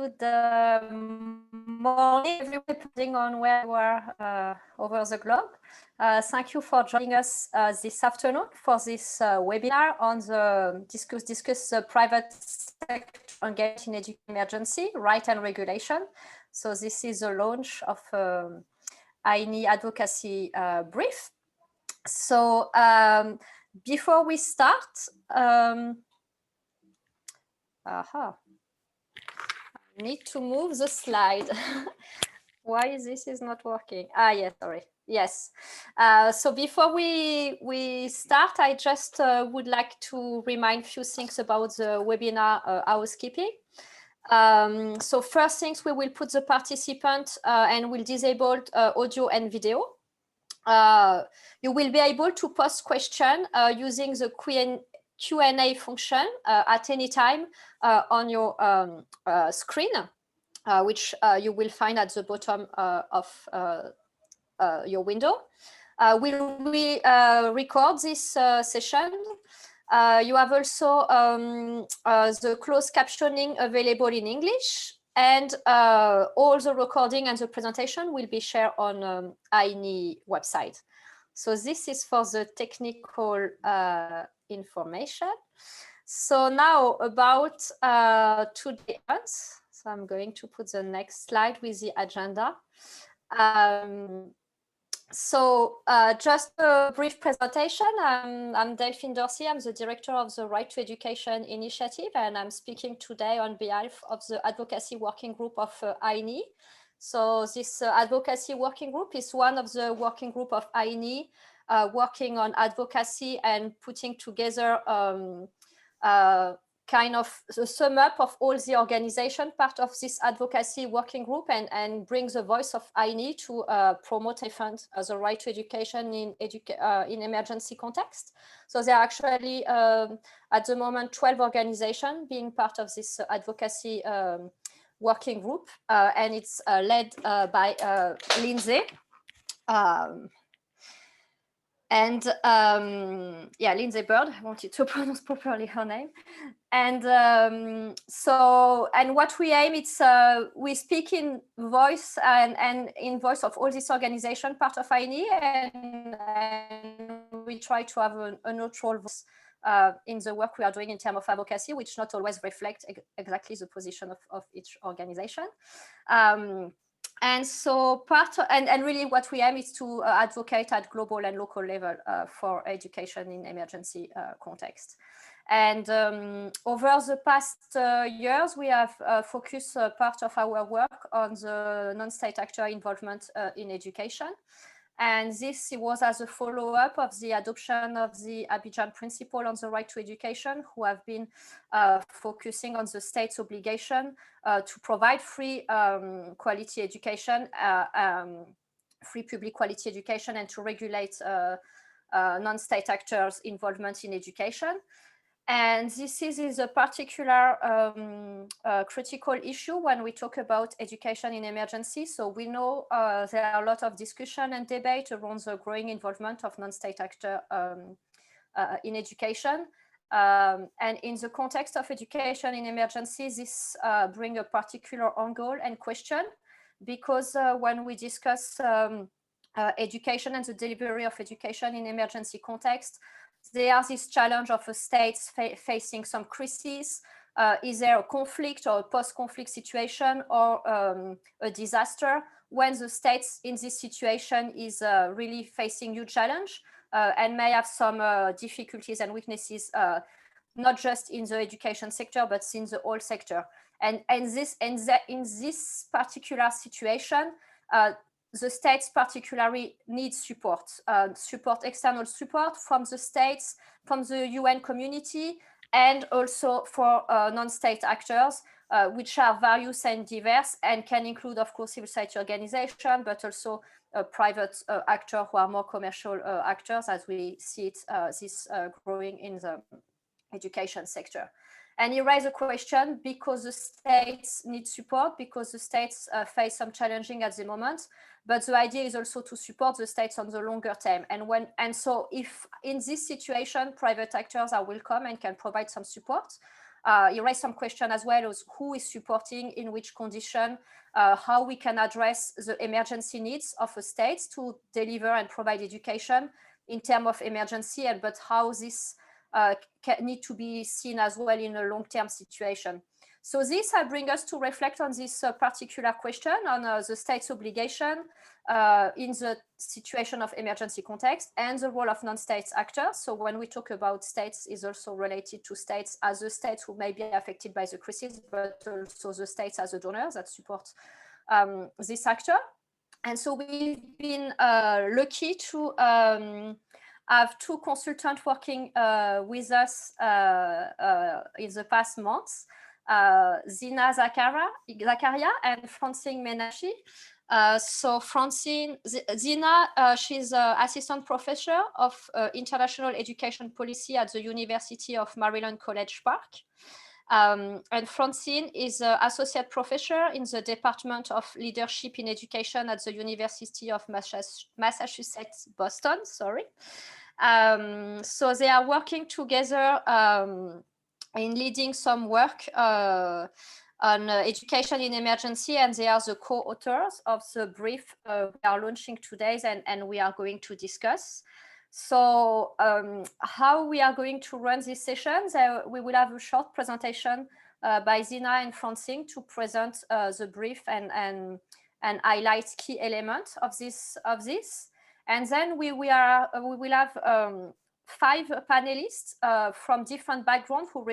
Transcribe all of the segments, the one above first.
good morning, everyone, depending on where you are over the globe. Thank you for joining us this afternoon for this webinar on the discuss the private sector engaged in education emergency, right and regulation. So this is the launch of INEE Advocacy brief. So before we start, I need to move the slide. Why this is not working? Yes, sorry. Yes. So before we start, I just would like to remind a few things about the webinar housekeeping. So first things, we will put the participant and we'll disable audio and video. You will be able to post question using the Q&A function at any time on your screen, which you will find at the bottom of your window. We will record this session. You have also the closed captioning available in English, and all the recording and the presentation will be shared on INEE website. So this is for the technical information. So now about today's events. So I'm going to put the next slide with the agenda. So just a brief presentation. I'm Delphine Dorsey. I'm the director of the Right to Education initiative, and I'm speaking today on behalf of the Advocacy Working Group of INEE. So this Advocacy Working Group is one of the working group of INEE working on advocacy and putting together kind of the sum up of all the organization part of this advocacy working group and bring the voice of INEE to promote and defend the right to education in emergency context. So there are actually at the moment 12 organizations being part of this advocacy working group, and it's led by Lindsay. Lindsay Bird, I wanted to pronounce properly her name. And and what we aim, it's we speak in voice and in voice of all this organization part of INEE, and we try to have a neutral voice in the work we are doing in terms of advocacy, which not always reflect exactly the position of each organization. And so and really what we aim is to advocate at global and local level for education in emergency context. And over the past years, we have focused part of our work on the non-state actor involvement in education. And this was as a follow-up of the adoption of the Abidjan Principle on the Right to Education, who have been focusing on the state's obligation to provide free quality education, free public quality education, and to regulate non-state actors' involvement in education. And this is a particular critical issue when we talk about education in emergency. So we know there are a lot of discussion and debate around the growing involvement of non-state actors in education. And in the context of education in emergency, this brings a particular angle and question, because when we discuss education and the delivery of education in emergency context, there is this challenge of a state facing some crisis. Is there a conflict or a post-conflict situation or a disaster? When the state in this situation is really facing huge challenge and may have some difficulties and weaknesses, not just in the education sector, but in the whole sector. And in this particular situation, the states particularly need support, external support from the states, from the UN community, and also for non-state actors, which are various and diverse and can include, of course, civil society organization, but also private actors who are more commercial actors, as we see it this growing in the education sector. And he raised a question because the states need support, because the states face some challenging at the moment, but the idea is also to support the states on the longer term. And so if in this situation, private actors are welcome and can provide some support, you raised some question as well as who is supporting, in which condition, how we can address the emergency needs of a state to deliver and provide education in terms of emergency, but how this need to be seen as well in a long-term situation. So this brings us to reflect on this particular question on the state's obligation in the situation of emergency context and the role of non-state actors. So when we talk about states, is also related to states as the states who may be affected by the crisis, but also the states as a donors that support this actor. And so we've been lucky to have two consultants working with us in the past months. Zeena Zakharia and Francine Menashy. So Francine, Zeena, she's an assistant professor of international education policy at the University of Maryland College Park. And Francine is an associate professor in the Department of Leadership in Education at the University of Massachusetts, Boston, sorry. So they are working together in leading some work on education in emergency, and they are the co-authors of the brief we are launching today and we are going to discuss. So how we are going to run these sessions, we will have a short presentation by Zeena and Francine to present the brief and highlight key elements of this. And then we will have 5 panelists from different backgrounds who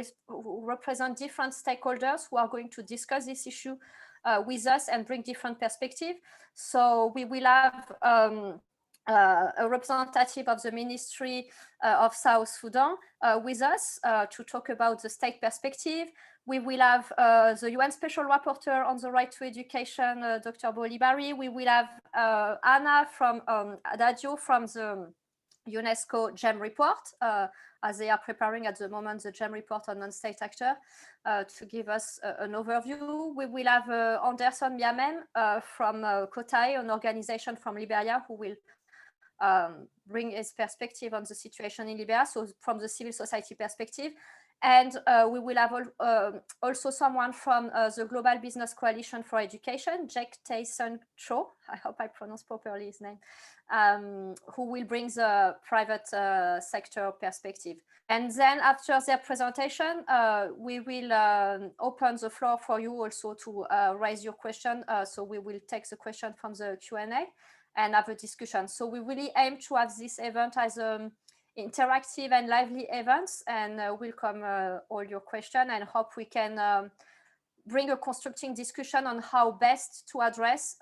represent different stakeholders who are going to discuss this issue with us and bring different perspectives. So we will have a representative of the Ministry of South Sudan with us to talk about the state perspective. We will have the UN Special Rapporteur on the right to education, Dr. Boly. We will have Anna from Adadio from the UNESCO GEM report, as they are preparing at the moment the GEM report on non-state actor to give us an overview. We will have Miamen from COTAE, an organization from Liberia, who will bring his perspective on the situation in Liberia, so from the civil society perspective. And we will have also someone from the Global Business Coalition for Education, Taesang, I hope I pronounced properly his name, who will bring the private sector perspective. And then after their presentation, we will open the floor for you also to raise your question. So we will take the question from the Q&A and have a discussion. So we really aim to have this event as interactive and lively events, and welcome all your questions, and hope we can bring a constructive discussion on how best to address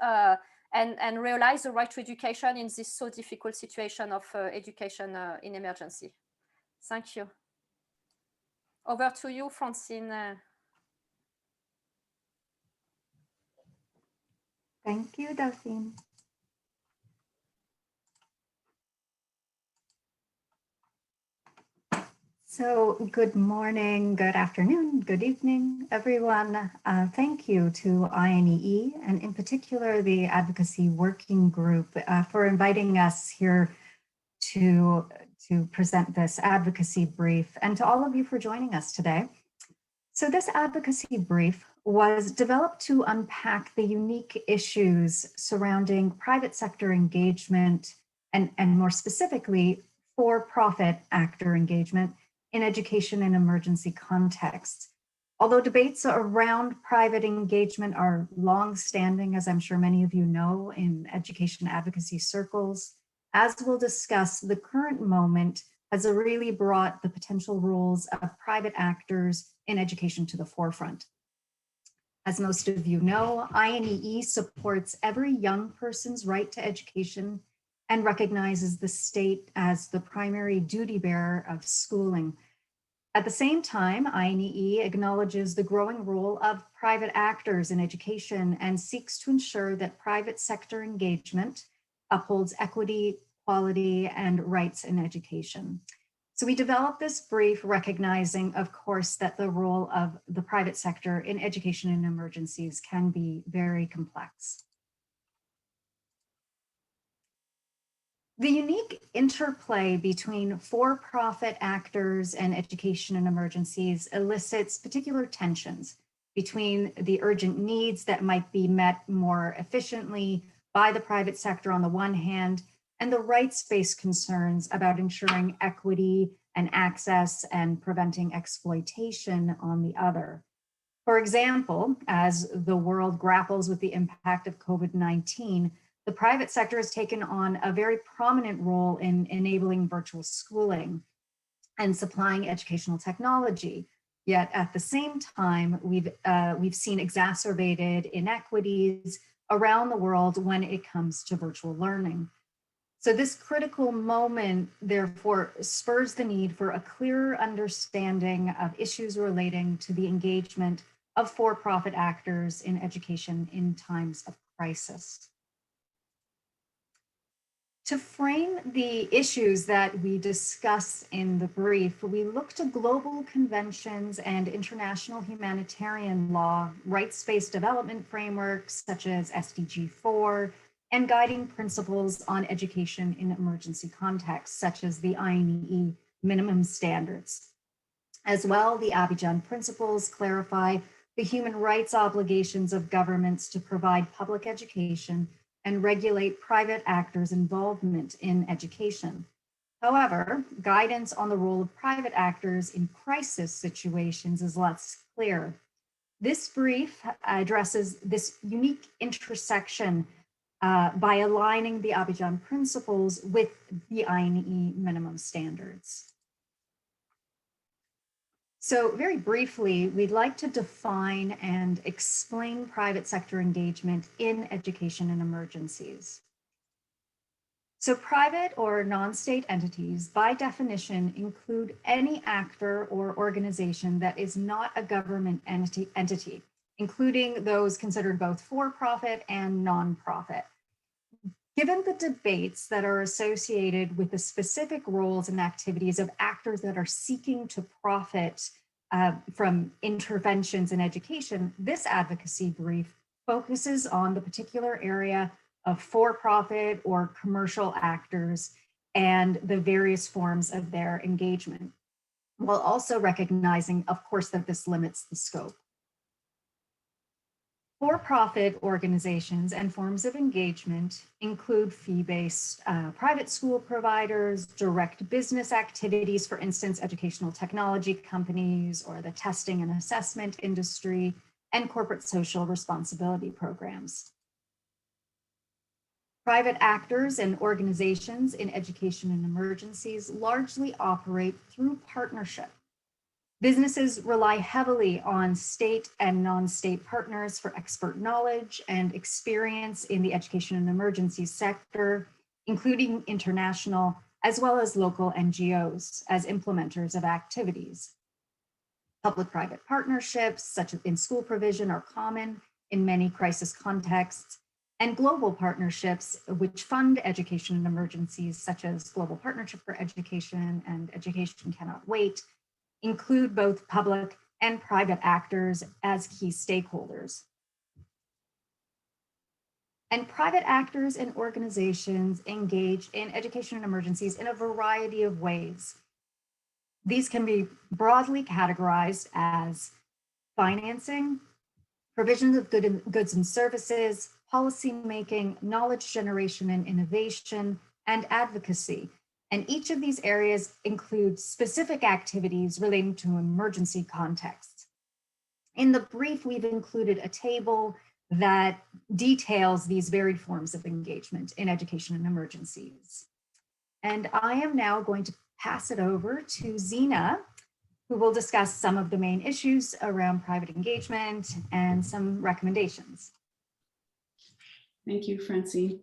and realize the right to education in this so difficult situation of education in emergency. Thank you. Over to you, Francine. Thank you, Delphine. So good morning, good afternoon, good evening, everyone. Thank you to INEE, and in particular the Advocacy Working Group for inviting us here to present this advocacy brief, and to all of you for joining us today. So this advocacy brief was developed to unpack the unique issues surrounding private sector engagement and more specifically, for-profit actor engagement in education and emergency contexts. Although debates around private engagement are long-standing, as I'm sure many of you know, in education advocacy circles, as we'll discuss, the current moment has really brought the potential roles of private actors in education to the forefront. As most of you know, INEE supports every young person's right to education and recognizes the state as the primary duty bearer of schooling. At the same time, INEE acknowledges the growing role of private actors in education and seeks to ensure that private sector engagement upholds equity, quality, and rights in education. So we developed this brief recognizing, of course, that the role of the private sector in education and emergencies can be very complex. The unique interplay between for-profit actors and education in emergencies elicits particular tensions between the urgent needs that might be met more efficiently by the private sector on the one hand, and the rights-based concerns about ensuring equity and access and preventing exploitation on the other. For example, as the world grapples with the impact of COVID-19, the private sector has taken on a very prominent role in enabling virtual schooling and supplying educational technology. Yet at the same time, we've seen exacerbated inequities around the world when it comes to virtual learning. So this critical moment, therefore, spurs the need for a clearer understanding of issues relating to the engagement of for-profit actors in education in times of crisis. To frame the issues that we discuss in the brief, we look to global conventions and international humanitarian law, rights-based development frameworks such as SDG 4, and guiding principles on education in emergency contexts, such as the INEE minimum standards. As well, the Abidjan principles clarify the human rights obligations of governments to provide public education and regulate private actors' involvement in education. However, guidance on the role of private actors in crisis situations is less clear. This brief addresses this unique intersection by aligning the Abidjan principles with the INEE minimum standards. So very briefly, we'd like to define and explain private sector engagement in education and emergencies. So private or non-state entities, by definition, include any actor or organization that is not a government entity, including those considered both for-profit and non-profit. Given the debates that are associated with the specific roles and activities of actors that are seeking to profit from interventions in education, this advocacy brief focuses on the particular area of for-profit or commercial actors and the various forms of their engagement, while also recognizing, of course, that this limits the scope. For-profit organizations and forms of engagement include fee-based private school providers, direct business activities, for instance, educational technology companies or the testing and assessment industry, and corporate social responsibility programs. Private actors and organizations in education and emergencies largely operate through partnership. Businesses rely heavily on state and non-state partners for expert knowledge and experience in the education and emergencies sector, including international as well as local NGOs as implementers of activities. Public-private partnerships, such as in school provision, are common in many crisis contexts, and global partnerships which fund education and emergencies, such as Global Partnership for Education and Education Cannot Wait, include both public and private actors as key stakeholders. And private actors and organizations engage in education and emergencies in a variety of ways. These can be broadly categorized as financing, provisions of goods and services, policy making, knowledge generation and innovation, and advocacy. And each of these areas includes specific activities relating to emergency contexts. In the brief, we've included a table that details these varied forms of engagement in education and emergencies. And I am now going to pass it over to Zeena, who will discuss some of the main issues around private engagement and some recommendations. Thank you, Francine.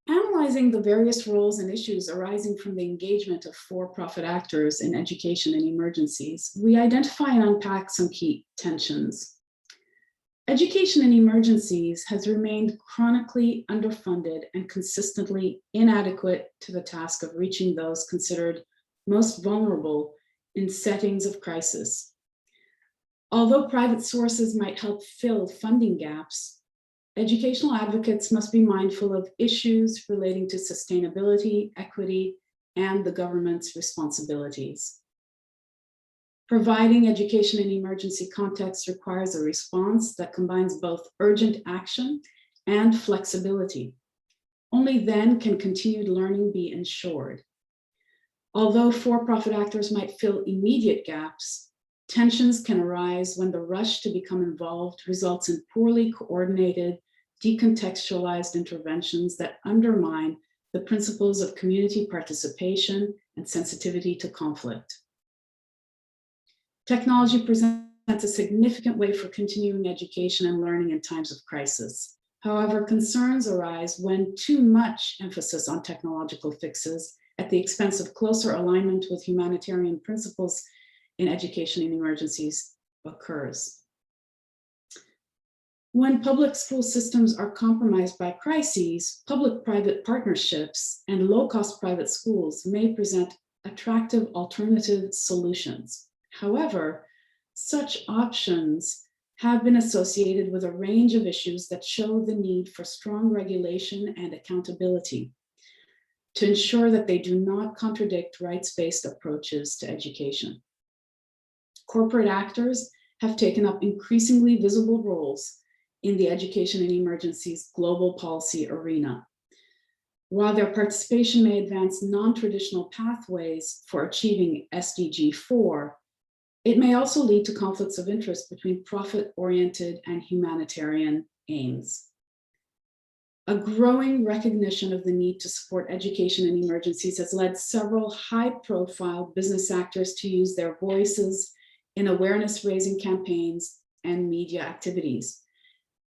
Analyzing the various roles and issues arising from the engagement of for-profit actors in education and emergencies, we identify and unpack some key tensions. Education in emergencies has remained chronically underfunded and consistently inadequate to the task of reaching those considered most vulnerable in settings of crisis. Although private sources might help fill funding gaps, educational advocates must be mindful of issues relating to sustainability, equity, and the government's responsibilities. Providing education in emergency contexts requires a response that combines both urgent action and flexibility. Only then can continued learning be ensured. Although for-profit actors might fill immediate gaps, tensions can arise when the rush to become involved results in poorly coordinated, decontextualized interventions that undermine the principles of community participation and sensitivity to conflict. Technology presents a significant way for continuing education and learning in times of crisis. However, concerns arise when too much emphasis on technological fixes at the expense of closer alignment with humanitarian principles in education in emergencies occurs. When public school systems are compromised by crises, public-private partnerships and low-cost private schools may present attractive alternative solutions. However, such options have been associated with a range of issues that show the need for strong regulation and accountability to ensure that they do not contradict rights-based approaches to education. Corporate actors have taken up increasingly visible roles in the education in emergencies global policy arena. While their participation may advance non-traditional pathways for achieving SDG 4, it may also lead to conflicts of interest between profit-oriented and humanitarian aims. A growing recognition of the need to support education in emergencies has led several high-profile business actors to use their voices in awareness-raising campaigns and media activities.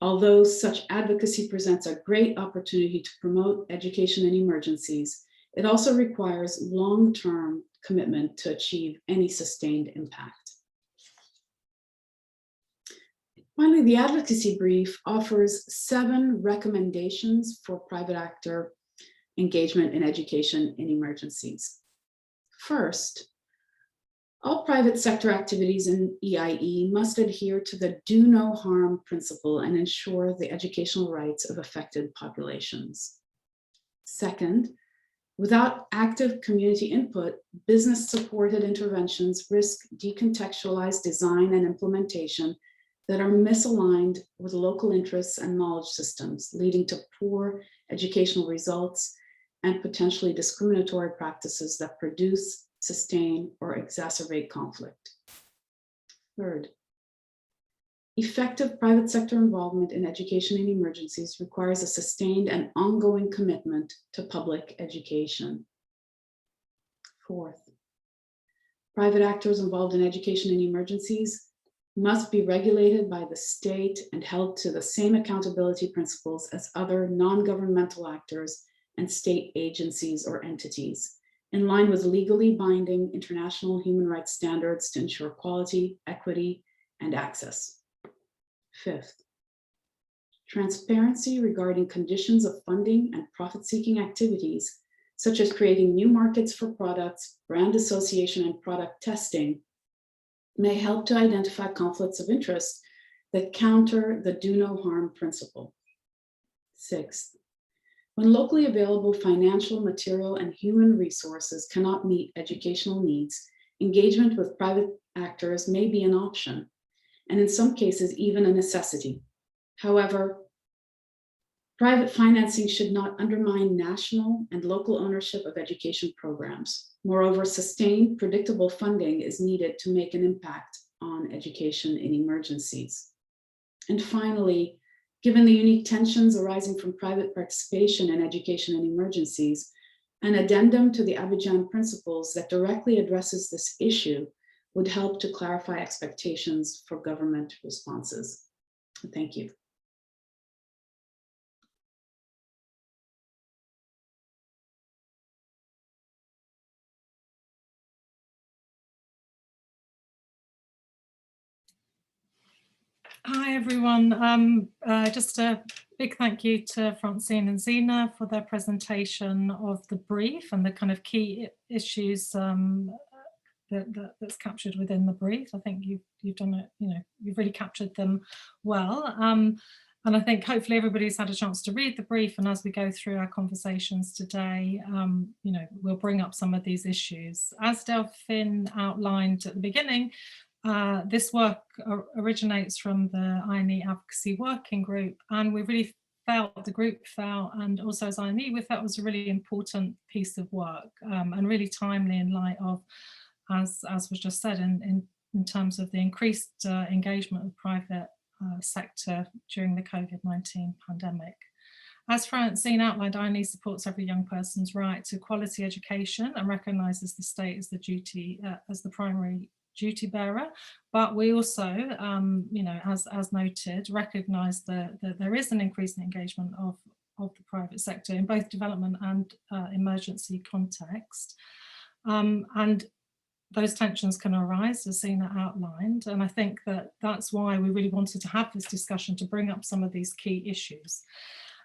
Although such advocacy presents a great opportunity to promote education in emergencies, it also requires long-term commitment to achieve any sustained impact. Finally, the advocacy brief offers 7 recommendations for private actor engagement in education in emergencies. First, all private sector activities in EIE must adhere to the do no harm principle and ensure the educational rights of affected populations. Second, without active community input, business-supported interventions risk decontextualized design and implementation that are misaligned with local interests and knowledge systems, leading to poor educational results and potentially discriminatory practices that produce, sustain, or exacerbate conflict. Third, effective private sector involvement in education in emergencies requires a sustained and ongoing commitment to public education. Fourth, private actors involved in education in emergencies must be regulated by the state and held to the same accountability principles as other non-governmental actors and state agencies or entities, in line with legally binding international human rights standards to ensure quality, equity, and access. Fifth, transparency regarding conditions of funding and profit-seeking activities, such as creating new markets for products, brand association, and product testing, may help to identify conflicts of interest that counter the do no harm principle. Sixth, when locally available financial, material, and human resources cannot meet educational needs, engagement with private actors may be an option, and in some cases, even a necessity. However, private financing should not undermine national and local ownership of education programs. Moreover, sustained, predictable funding is needed to make an impact on education in emergencies. And finally, given the unique tensions arising from private participation in education in emergencies, an addendum to the Abidjan Principles that directly addresses this issue would help to clarify expectations for government responses. Thank you. Hi, everyone. Just a big thank you to Francine and Zeena for their presentation of the brief and the kind of key issues that's captured within the brief. I think you've done it, you've really captured them well. And I think hopefully everybody's had a chance to read the brief, and as we go through our conversations today, we'll bring up some of these issues. As Delphine outlined at the beginning, this work originates from the INEE Advocacy Working Group, and we really felt, the group felt, and also as INEE, we felt it was a really important piece of work and really timely in light of, as was just said, in terms of the increased engagement of private sector during the COVID-19 pandemic. As Francine outlined, INEE supports every young person's right to quality education and recognises the state as the primary duty bearer, but we also, as noted, recognise that there is an increasing engagement of the private sector in both development and emergency context, and those tensions can arise, as Zeena outlined, and I think that that's why we really wanted to have this discussion, to bring up some of these key issues.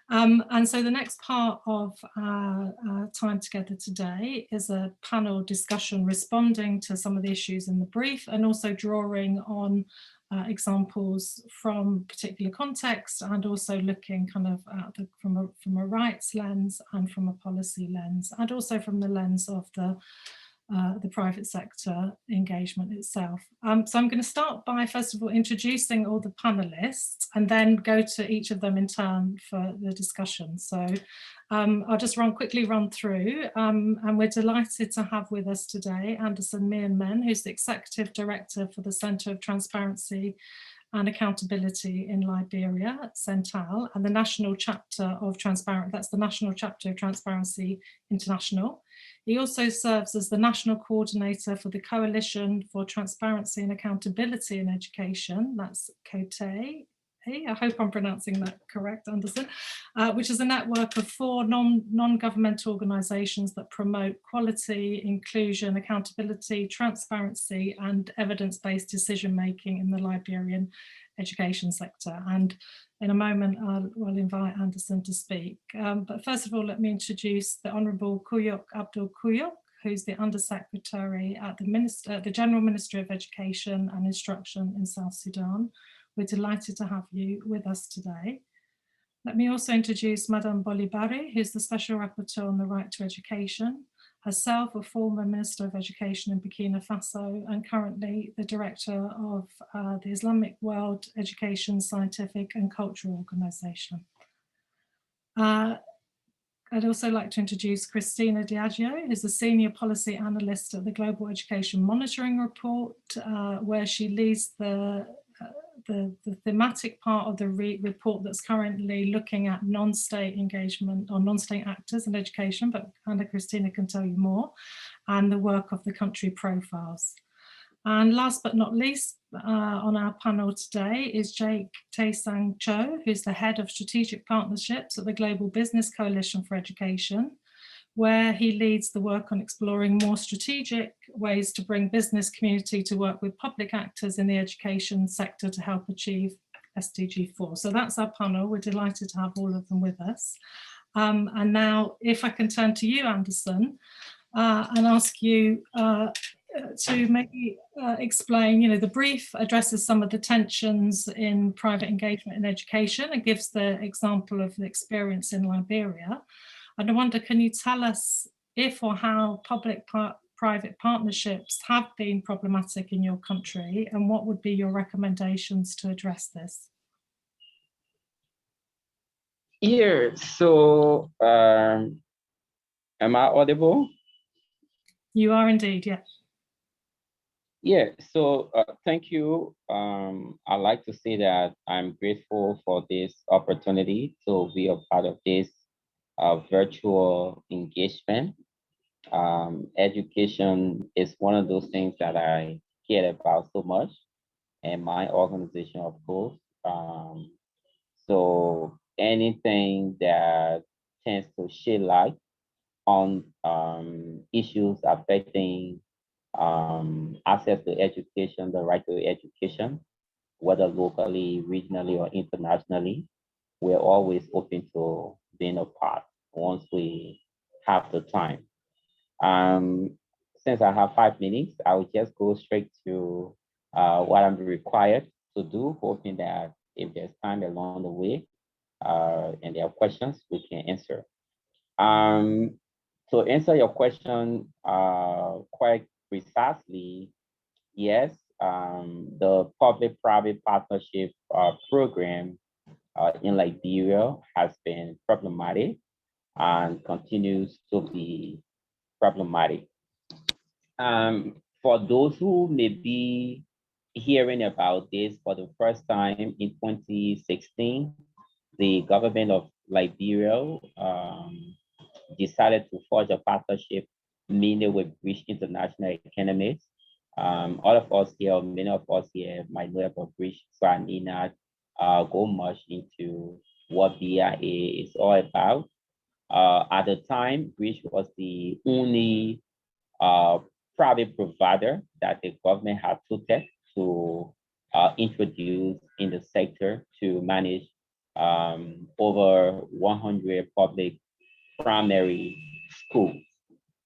And so the next part of our time together today is a panel discussion responding to some of the issues in the brief, and also drawing on examples from particular context, and also looking kind of at from a rights lens and from a policy lens, and also from the lens of the private sector engagement itself. So I'm going to start by, first of all, introducing all the panelists, and then go to each of them in turn for the discussion. So I'll just quickly run through, and we're delighted to have with us today Anderson Miamen, who's the Executive Director for the Centre of Transparency and Accountability in Liberia, CENTAL, and the National Chapter of that's the National Chapter of Transparency International. He also serves as the National Coordinator for the Coalition for Transparency and Accountability in Education, that's COTAE. I hope I'm pronouncing that correct, Anderson, which is a network of 4 non-governmental organisations that promote quality, inclusion, accountability, transparency and evidence-based decision-making in the Liberian education sector. And in a moment, I'll invite Anderson to speak. But first of all, let me introduce the Honourable Kuyok Abdul Kuyok, who's the Undersecretary at the General Ministry of Education and Instruction in South Sudan. We're delighted to have you with us today. Let me also introduce Madame Boly, who's the Special Rapporteur on the Right to Education, herself a former Minister of Education in Burkina Faso, and currently the Director of the Islamic World Education, Scientific and Cultural Organization. I'd also like to introduce Cristina Diageo, who's a Senior Policy Analyst at the Global Education Monitoring Report, where she leads the thematic part of the report that's currently looking at non-state engagement or non-state actors in education, but Anna Cristina can tell you more, and the work of the country profiles. And last but not least, on our panel today is Jake Taesang Cho, who's the Head of Strategic Partnerships at the Global Business Coalition for Education, where he leads the work on exploring more strategic ways to bring business community to work with public actors in the education sector to help achieve SDG 4. So that's our panel. We're delighted to have all of them with us. And now, if I can turn to you, Anderson, and ask you to maybe explain, the brief addresses some of the tensions in private engagement in education and gives the example of the experience in Liberia. And I wonder, can you tell us if or how public-private partnerships have been problematic in your country, and what would be your recommendations to address this? Yeah, so am I audible? You are indeed, yes. Yeah, so thank you. I'd like to say that I'm grateful for this opportunity to be a part of this virtual engagement. Education is one of those things that I care about so much, and my organization, of course. So anything that tends to shed light on issues affecting access to education, the right to education, whether locally, regionally, or internationally, we're always open to being a part once we have the time. Since I have 5 minutes, I will just go straight to what I'm required to do, hoping that if there's time along the way, and there are questions, we can answer. To answer your question quite precisely, yes, the public-private partnership program in Liberia has been problematic and continues to be problematic. For those who may be hearing about this for the first time, in 2016, the government of Liberia decided to forge a partnership, mainly with rich international economies. All of us here, many of us here might know about rich, so I need not go much into what BIA is all about. At the time, Bridge was the only private provider that the government had to introduce in the sector to manage over 100 public primary schools.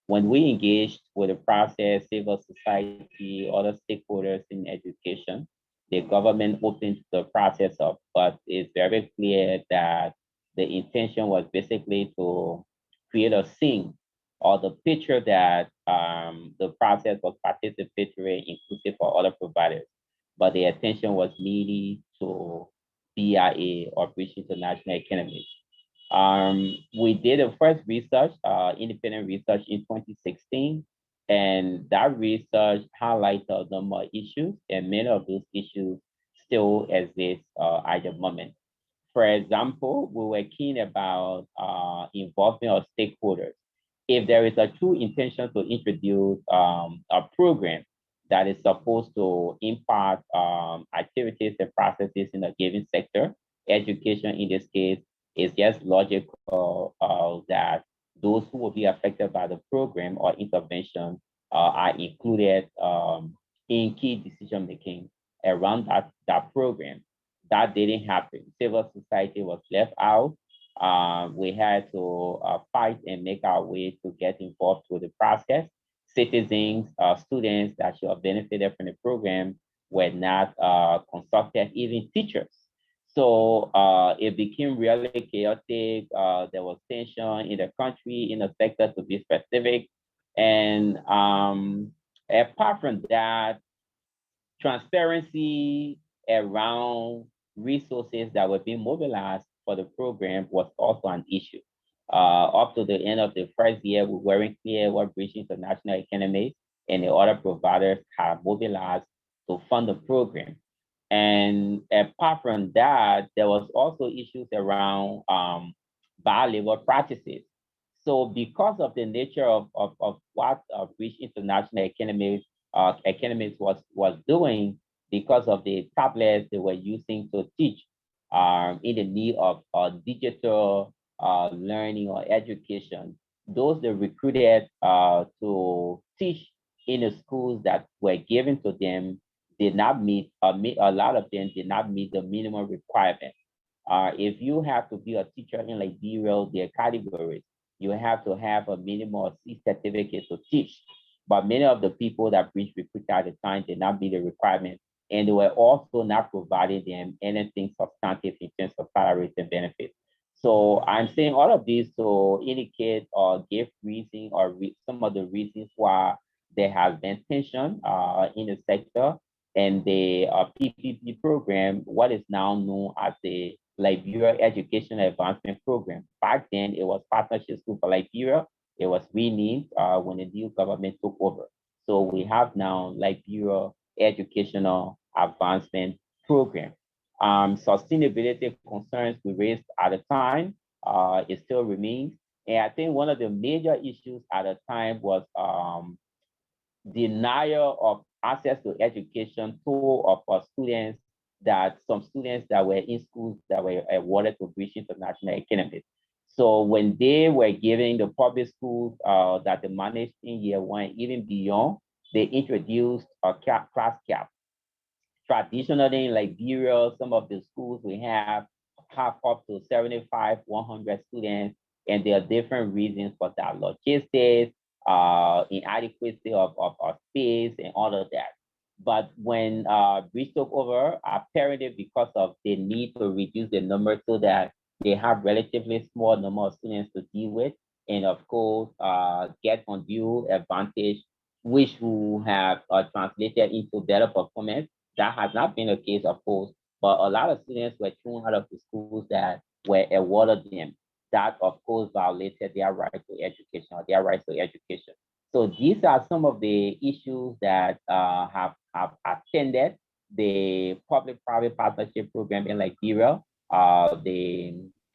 When we engaged with the process, civil society, other stakeholders in education, the government opened the process up, but it's very clear that the intention was basically to create a scene or the picture that the process was participatory, inclusive for other providers, but the attention was merely to BIA or British International Economy. We did a first research, independent research in 2016, and that research highlighted a number of issues, and many of those issues still exist at the moment. For example, we were keen about involvement of stakeholders. If there is a true intention to introduce a program that is supposed to impact activities and processes in a given sector, education in this case, it's just logical that those who will be affected by the program or intervention are included in key decision making around that program. That didn't happen. Civil society was left out. We had to fight and make our way to get involved with the process. Citizens, students that should have benefited from the program were not consulted, even teachers. So it became really chaotic. There was tension in the country, in the sector, to be specific. And apart from that, transparency around resources that were being mobilized for the program was also an issue. Up to the end of the first year, we weren't clear what British International Economy and the other providers had mobilized to fund the program. And apart from that, there was also issues around bad labor practices. So because of the nature of what British International Economy was doing, because of the tablets they were using to teach, in the need of digital learning or education, those they recruited to teach in the schools that were given to them did not meet, a lot of them did not meet the minimum requirement. If you have to be a teacher in Liberia, there are categories. You have to have a minimum C certificate to teach. But many of the people that Bridge recruited at the time did not meet the requirement, and they were also not providing them anything substantive in terms of salaries and benefits. So I'm saying all of this to indicate or give reason or some of the reasons why there has been tension in the sector. And the PPP program, what is now known as the Liberia Education Advancement Program. Back then, it was Partnership School for Liberia. It was renamed when the new government took over. So we have now Liberia Educational Advancement Program. Sustainability concerns we raised at the time, it still remains. And I think one of the major issues at the time was denial of access to education of students, that some students that were in schools that were awarded to British International Economy. So when they were giving the public schools that they managed in year one, even beyond, they introduced a class cap. Traditionally in Liberia, some of the schools we have up to 75, 100 students, and there are different reasons for that: logistics, inadequacy of space, and all of that. But when Bridge took over, apparently because of the need to reduce the number so that they have relatively small number of students to deal with, and of course, get undue advantage, which will have translated into better performance. That has not been the case, of course, but a lot of students were thrown out of the schools that were awarded them. That, of course, violated their right to education or their rights to education. So these are some of the issues that have attended the public-private partnership program in Liberia.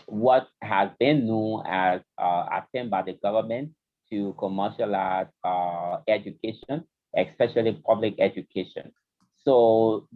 What has been known as attempt by the government to commercialize education, especially public education. So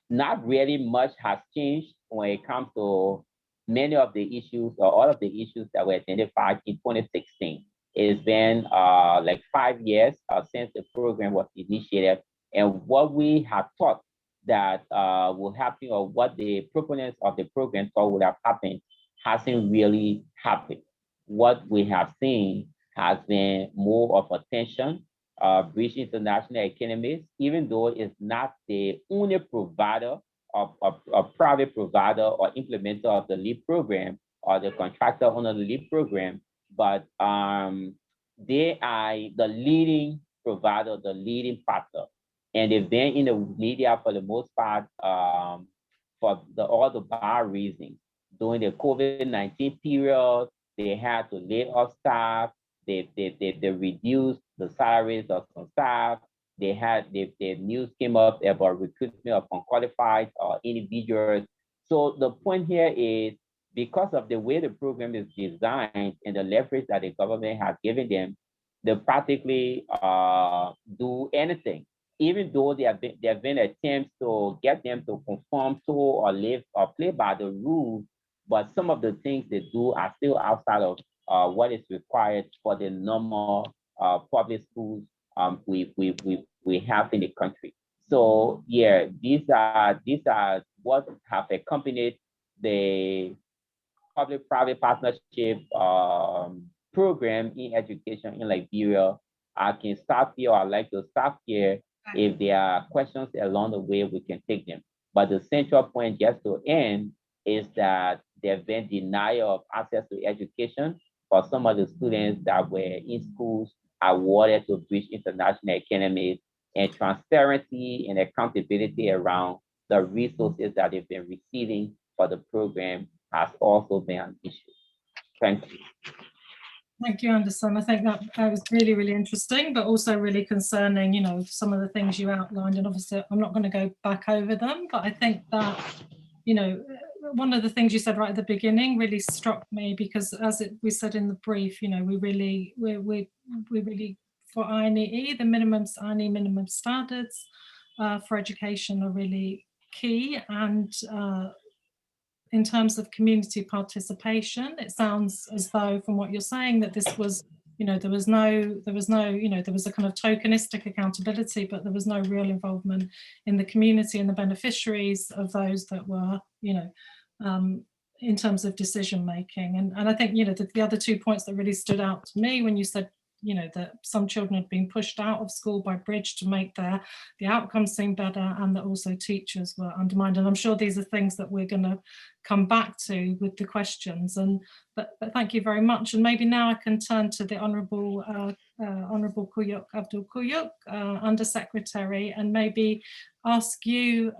not really much has changed when it comes to many of the issues or all of the issues that were identified in 2016. It's been like 5 years since the program was initiated, and what we have thought that will happen or what the proponents of the program thought would have happened hasn't really happened. What we have seen has been more of a tension. British International Academies, even though it's not the only provider of a private provider or implementer of the LEAP program or the contractor under the LEAP program, but they are the leading provider, the leading partner. And they've been in the media for the most part for all the bad reasons. During the COVID-19 period, they had to lay off staff, they reduced the salaries of some staff. The news came up about recruitment of unqualified individuals. So the point here is because of the way the program is designed and the leverage that the government has given them, they practically do anything. Even though there have been attempts to get them to conform to or live or play by the rules, but some of the things they do are still outside of what is required for the normal public schools we have in the country. So yeah, these are what have accompanied the public-private partnership program in education in Liberia. I can stop here, or I'd like to stop here. If there are questions along the way, we can take them. But the central point, just to end, is that there's been denial of access to education for some of the students that were in schools awarded to British International Academies, and transparency and accountability around the resources that they've been receiving for the program has also been an issue. Thank you. Thank you, Anderson. I think that was really, really interesting, but also really concerning, you know, some of the things you outlined. And obviously, I'm not going to go back over them, but I think that, you know, one of the things you said right at the beginning really struck me, because as we said in the brief, you know, we really, for INEE, the INEE minimum standards for education are really key. And in terms of community participation, it sounds as though from what you're saying that this was, you know, there was a kind of tokenistic accountability, but there was no real involvement in the community and the beneficiaries of those that were, you know, in terms of decision making. And I think, you know, the other 2 points that really stood out to me when you said, you know, that some children had been pushed out of school by Bridge to make the outcomes seem better, and that also teachers were undermined. And I'm sure these are things that we're going to come back to with the questions. But thank you very much. And maybe now I can turn to the Honourable Kuyok, Abdul Kuyok, Undersecretary, and maybe ask you,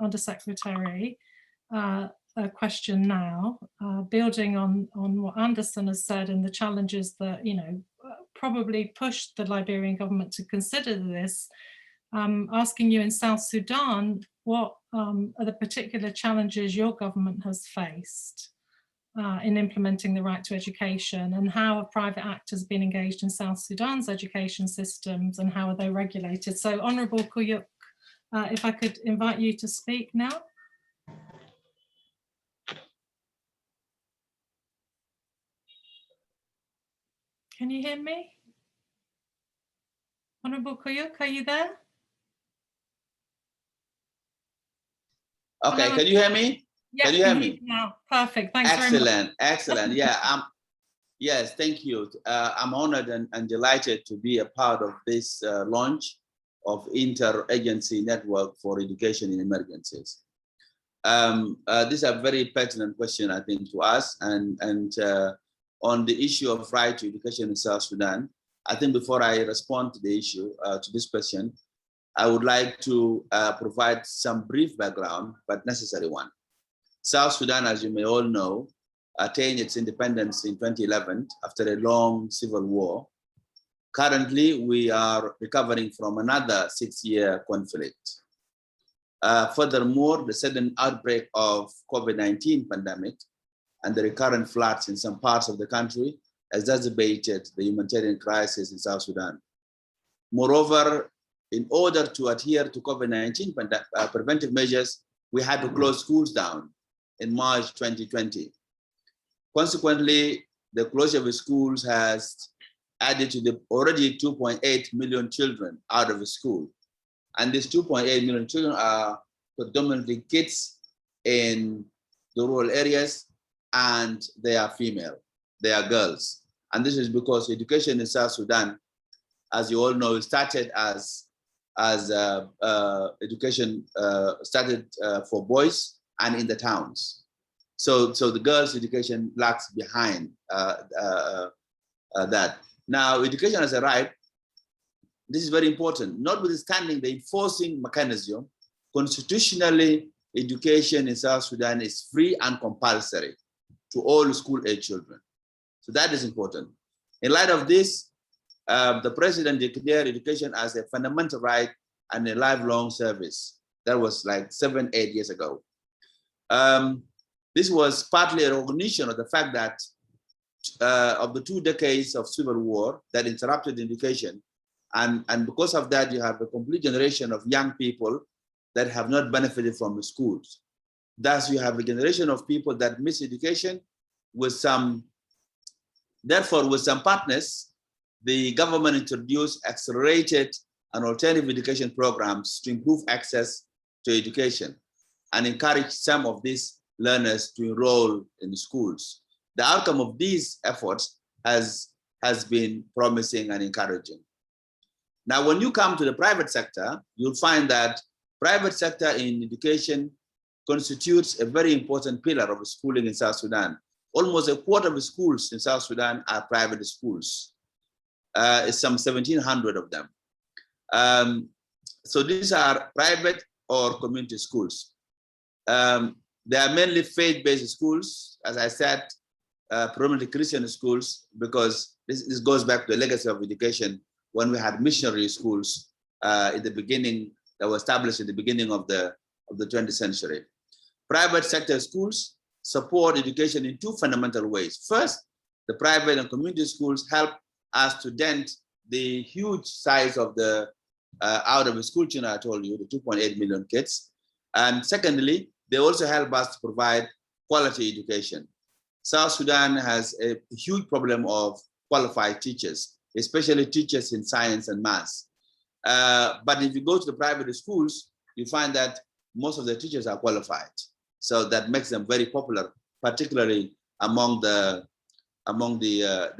Undersecretary, a question now, building on what Anderson has said and the challenges that, you know, probably pushed the Liberian government to consider this, asking you in South Sudan, what are the particular challenges your government has faced in implementing the right to education, and how have private actors been engaged in South Sudan's education systems, and how are they regulated? So Honourable Kuyok, if I could invite you to speak now. Can you hear me? Honourable Kuyok, are you there? Okay, Hello. can you hear me? Yeah, can you hear me? Now. Perfect, thanks excellent, very much. Excellent, yeah, yes, thank you. I'm honored and delighted to be a part of this launch of Interagency Network for Education in Emergencies. These are very pertinent question, I think, to us. And on the issue of right to education in South Sudan, I think before I respond to the issue, to this question, I would like to provide some brief background, but necessary one. South Sudan, as you may all know, attained its independence in 2011 after a long civil war. Currently, we are recovering from another 6-year conflict. Furthermore, the sudden outbreak of COVID-19 pandemic and the recurrent floods in some parts of the country exacerbated the humanitarian crisis in South Sudan. Moreover, in order to adhere to COVID-19 preventive measures, we had to close schools down in March 2020. Consequently, the closure of schools has added to the already 2.8 million children out of school. And these 2.8 million children are predominantly kids in the rural areas, and they are female, they are girls. And this is because education in South Sudan, as you all know, started as education started for boys and in the towns. So the girls' education lags behind that. Now, education as a right, this is very important. Notwithstanding the enforcing mechanism, constitutionally, education in South Sudan is free and compulsory to all school-age children. So that is important. In light of this, the president declared education as a fundamental right and a lifelong service. That was like 7-8 years ago. This was partly a recognition of the fact that of the 2 decades of civil war that interrupted education. And because of that, you have a complete generation of young people that have not benefited from the schools. Thus, you have a generation of people that miss education with some, therefore, with some partners, the government introduced accelerated and alternative education programs to improve access to education and encourage some of these learners to enroll in schools. The outcome of these efforts has been promising and encouraging. Now, when you come to the private sector, you'll find that private sector in education constitutes a very important pillar of schooling in South Sudan. Almost a quarter of the schools in South Sudan are private schools. It's some 1,700 of them. So these are private or community schools. They are mainly faith-based schools, as I said, predominantly Christian schools, because this goes back to the legacy of education when we had missionary schools in the beginning, that were established at the beginning of the 20th century. Private sector schools support education in 2 fundamental ways. First, the private and community schools help us to dent the huge size of the out of the school children, I told you, the 2.8 million kids. And secondly, they also help us to provide quality education. South Sudan has a huge problem of qualified teachers, especially teachers in science and maths. But if you go to the private schools, you find that most of the teachers are qualified. So that makes them very popular, particularly among the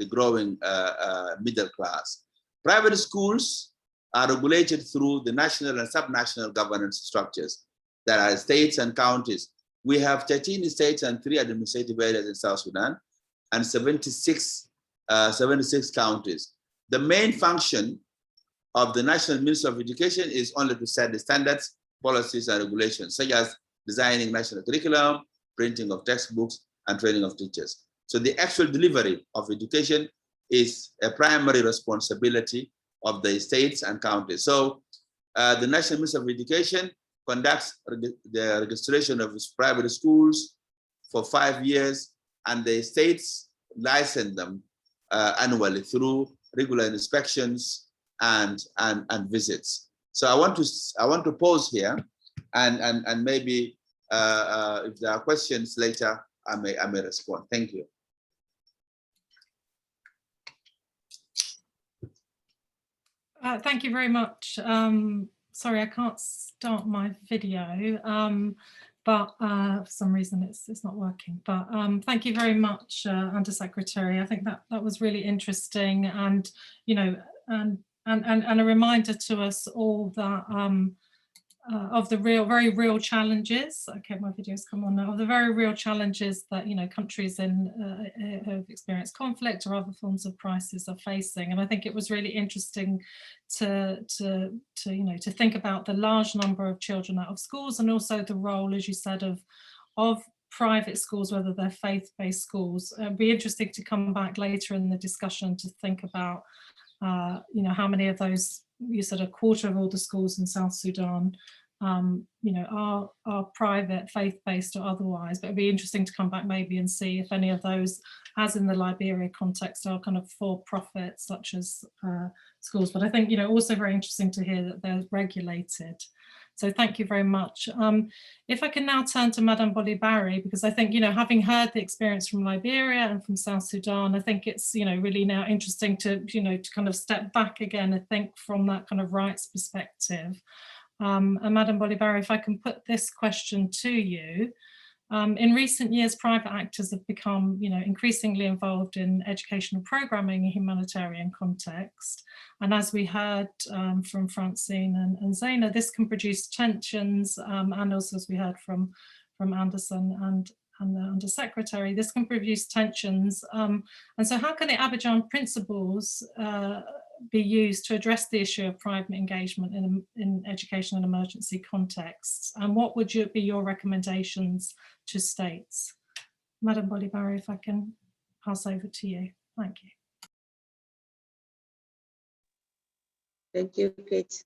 growing middle class. Private schools are regulated through the national and subnational governance structures. There are states and counties. We have 13 states and 3 administrative areas in South Sudan, and 76 counties. The main function of the National Ministry of Education is only to set the standards, policies, and regulations, such as designing national curriculum, printing of textbooks, and training of teachers. So the actual delivery of education is a primary responsibility of the states and counties. So the National Ministry of Education conducts the registration of private schools for 5 years, and the states license them annually through regular inspections and visits. So I want to pause here, and maybe if there are questions later, I may respond. Thank you. Thank you very much. Sorry, I can't start my video, but for some reason it's not working. But thank you very much, Undersecretary. I think that was really interesting, and and and a reminder to us all that of the very real challenges. Okay, my video's come on now. Of the very real challenges that countries have experienced conflict or other forms of crisis are facing. And I think it was really interesting to think about the large number of children out of schools, and also the role, as you said, of private schools, whether they're faith-based schools. It'd be interesting to come back later in the discussion to think about how many of those, you said a quarter of all the schools in South Sudan are private, faith-based or otherwise, but it'd be interesting to come back maybe and see if any of those, as in the Liberia context, are kind of for-profit, such as schools. But I think also very interesting to hear that they're regulated. So thank you very much. If I can now turn to Madame Boly, because I think, having heard the experience from Liberia and from South Sudan, I think it's, really now interesting to, to kind of step back again and think from that kind of rights perspective. And Madame Boly, if I can put this question to you. In recent years, private actors have become, increasingly involved in educational programming in humanitarian context. And as we heard from Francine and Zeena, this can produce tensions, and also as we heard from Anderson and the Undersecretary, this can produce tensions. And so how can the Abidjan principles be used to address the issue of private engagement in education and emergency contexts? And what would be your recommendations to states? Madame Boly, if I can pass over to you. Thank you. Thank you, Kate.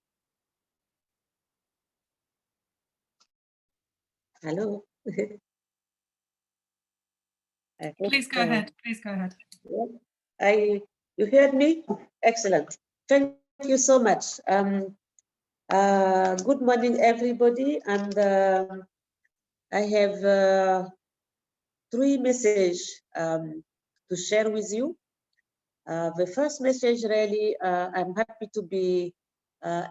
Hello. Please go ahead. Please go ahead. You heard me? Excellent. Thank you so much. Good morning, everybody. And I have 3 messages to share with you. The first message, really, I'm happy to be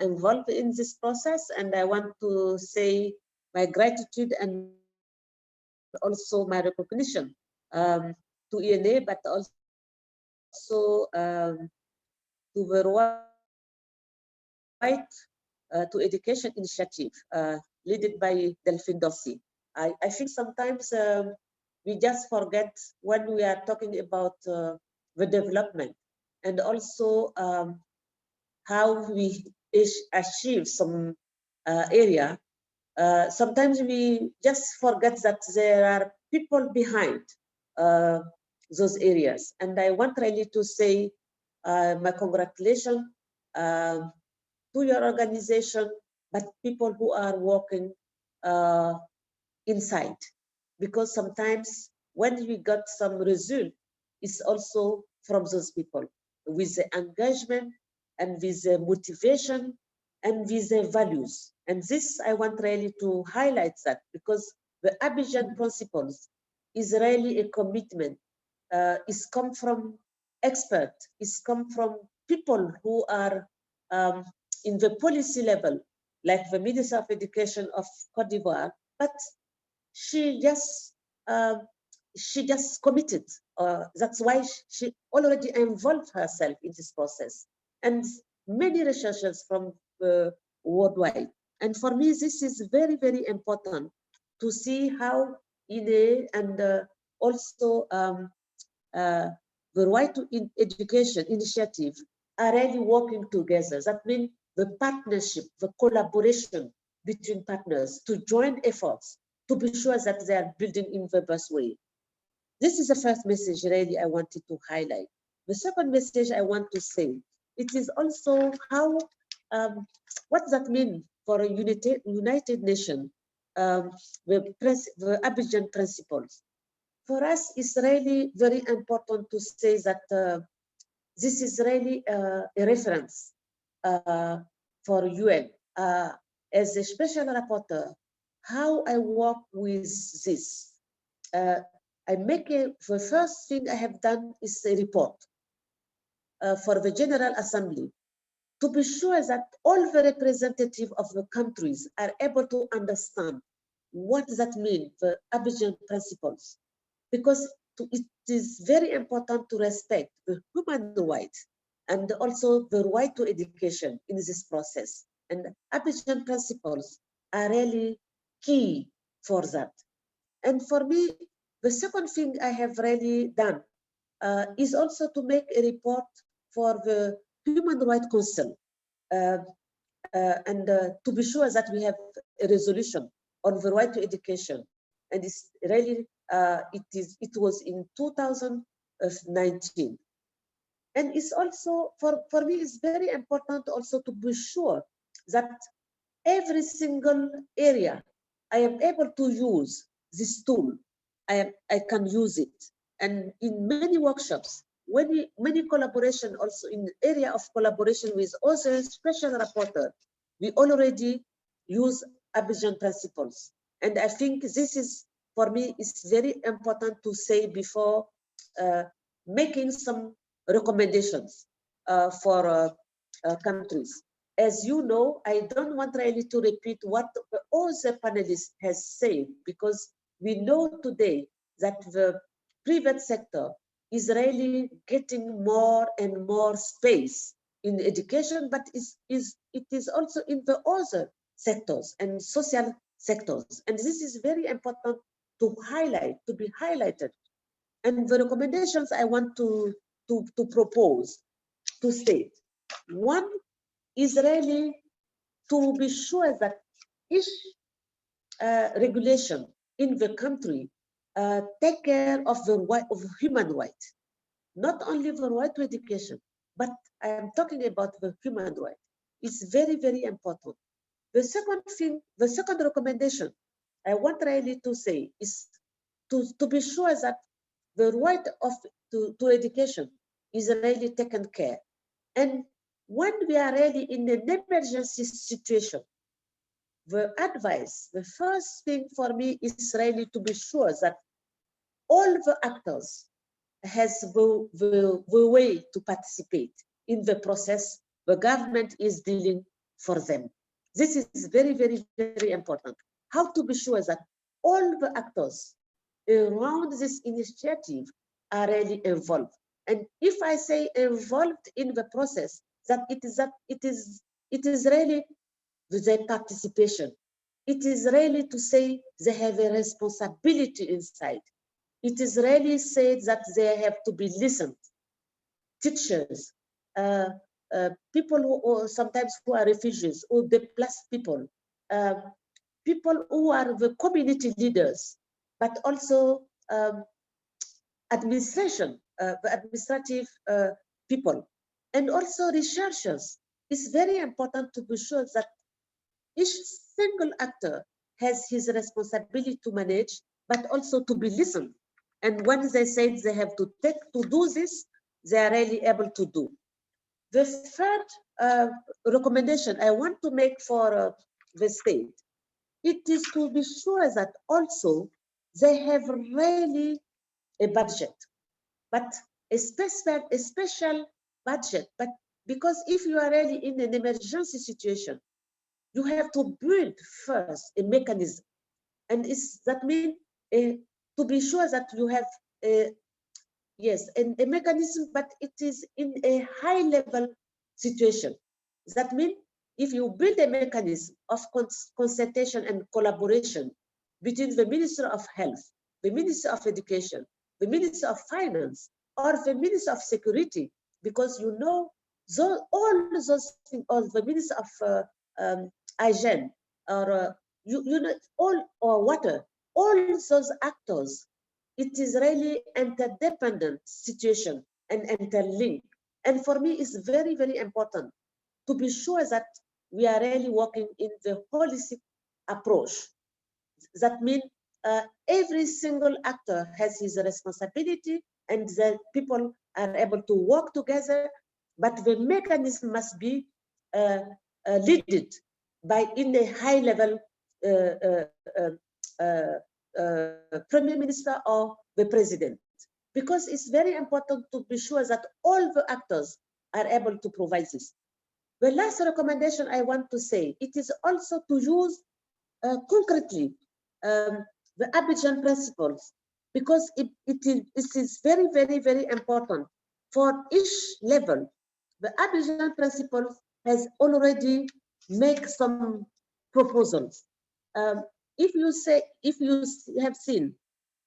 involved in this process, and I want to say my gratitude and also my recognition to INEE, but also to the Right to Education initiative led by Delphine Dossi. I think sometimes we just forget when we are talking about the development, and also how we achieve some area. Sometimes we just forget that there are people behind those areas. And I want really to say my congratulations to your organization, but people who are working inside. Because sometimes when we got some result, it's also from those people with the engagement and with the motivation and with the values. And this, I want really to highlight that, because the Abidjan principles is really a commitment. It's come from experts, it's come from people who are in the policy level, like the Minister of Education of Cote d'Ivoire, but she just committed. That's why she already involved herself in this process, and many researchers from worldwide. And for me, this is very, very important to see how INEE and also the Right to Education initiative are really working together. That means the partnership, the collaboration between partners to join efforts to be sure that they are building in the best way. This is the first message really I wanted to highlight. The second message I want to say, it is also how, what does that mean for a United Nations, the Abidjan principles. For us, it's really very important to say that this is really a reference for UN. As a special rapporteur, how I work with this. The first thing I have done is a report for the General Assembly to be sure that all the representatives of the countries are able to understand what does that mean, the Abidjan principles. Because it is very important to respect the human rights and also the right to education in this process. And Abidjan principles are really key for that. And for me, the second thing I have really done is also to make a report for the Human Rights Council and to be sure that we have a resolution on the right to education. And it's really, it was in 2019. And it's also, for me, it's very important also to be sure that every single area I am able to use this tool, I can use it. And in many workshops, many collaboration also in the area of collaboration with other special rapporteur, we already use Abidjan principles. And I think this is, for me, it's very important to say before making some recommendations for countries. As you know, I don't want really to repeat what all the panelists has said, because we know today that the private sector is really getting more and more space in education, but it is also in the other sectors and social sectors. And this is very important to highlight, to be highlighted. And the recommendations I want to propose, to state. One is really to be sure that each regulation in the country take care of the human right, not only the right to education, but I am talking about the human right. It's very, very important. The second thing, the second recommendation I want really to say is to be sure that the right to education is really taken care. And when we are really in an emergency situation, the advice, the first thing for me is really to be sure that all the actors has the way to participate in the process the government is dealing for them. This is very, very, very important. How to be sure that all the actors around this initiative are really involved. And if I say involved in the process, that it is really their participation. It is really to say they have a responsibility inside. It is really said that they have to be listened. Teachers, people who sometimes who are refugees or displaced people, people who are the community leaders, but also administration, administrative people, and also researchers. It's very important to be sure that each single actor has his responsibility to manage, but also to be listened. And when they say they have to do this, they are really able to do. The third recommendation I want to make for the state, it is to be sure that also they have really a budget, but a special budget. But because if you are really in an emergency situation, you have to build first a mechanism, and that means to be sure that you have a mechanism, but it is in a high level situation. That means if you build a mechanism of consultation and collaboration between the Minister of Health, the Minister of Education, the Minister of Finance, or the Minister of Security, because you know all those things, or the Minister of hygiene, or you know, all, or water, all those actors, it is really interdependent situation and interlinked. And for me, it's very, very important to be sure that we are really working in the holistic approach. That means every single actor has his responsibility, and the people are able to work together, but the mechanism must be led by in a high level Prime Minister or the President, because it's very important to be sure that all the actors are able to provide this. The last recommendation I want to say, it is also to use concretely the Abidjan principles, because it is very, very, very important for each level. the Abidjan principle has already made some proposals. If you have seen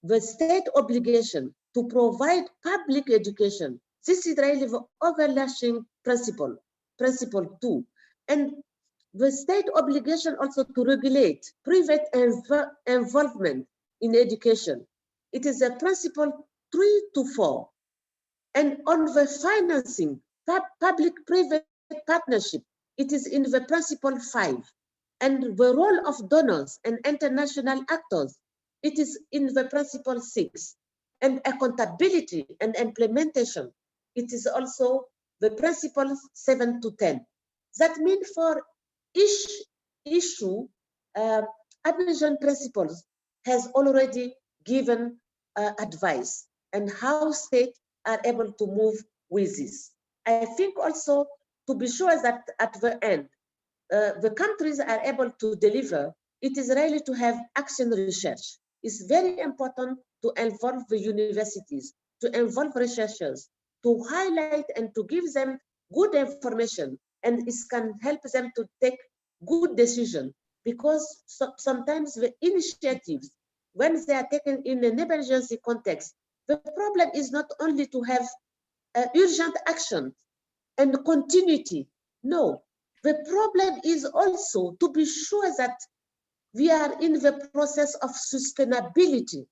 the state obligation to provide public education, this is really the overarching principle 2. And the state obligation also to regulate private involvement in education. It is a principle 3 to 4. And on the financing, public-private partnership, it is in the principle 5. And the role of donors and international actors, it is in the principle 6. And accountability and implementation, it is also the principles 7 to 10. That means for each issue, Abidjan principles has already given advice and how states are able to move with this. I think also to be sure that at the end, the countries are able to deliver, it is really to have action research. It's very important to involve the universities, to involve researchers, to highlight and to give them good information, and it can help them to take good decisions, because sometimes the initiatives, when they are taken in an emergency context, the problem is not only to have urgent action and continuity. No, the problem is also to be sure that we are in the process of sustainability.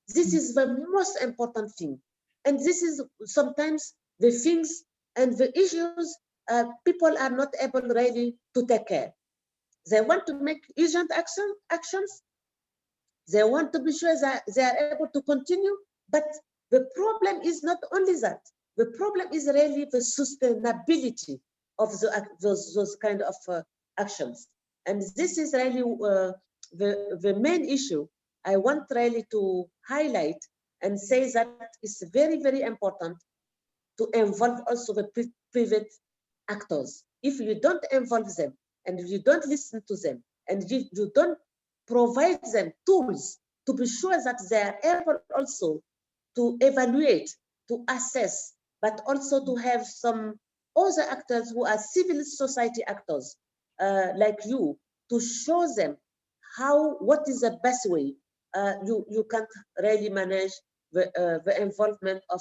This is the most important thing. And this is sometimes the things and the issues people are not able really to take care. They want to make urgent actions. They want to be sure that they are able to continue. But the problem is not only that. The problem is really the sustainability of those kind of actions. And this is really the main issue I want really to highlight and say that it's very, very important to involve also the private actors. If you don't involve them and if you don't listen to them and if you don't provide them tools to be sure that they are able also to evaluate, to assess, but also to have some other actors who are civil society actors like you, to show them what is the best way. You can't really manage the involvement of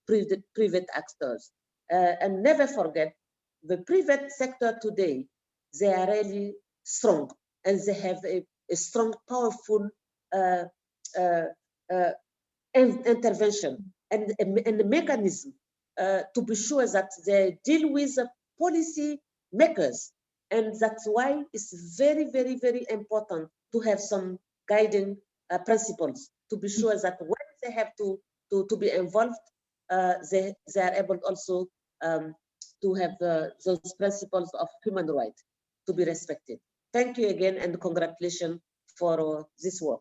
private actors. And never forget, the private sector today, they are really strong and they have a strong, powerful intervention and a mechanism to be sure that they deal with the policy makers. And that's why it's very, very, very important to have some guiding principles to be sure that when they have to be involved, they are able also to have those principles of human rights to be respected. Thank you again, and congratulations for this work.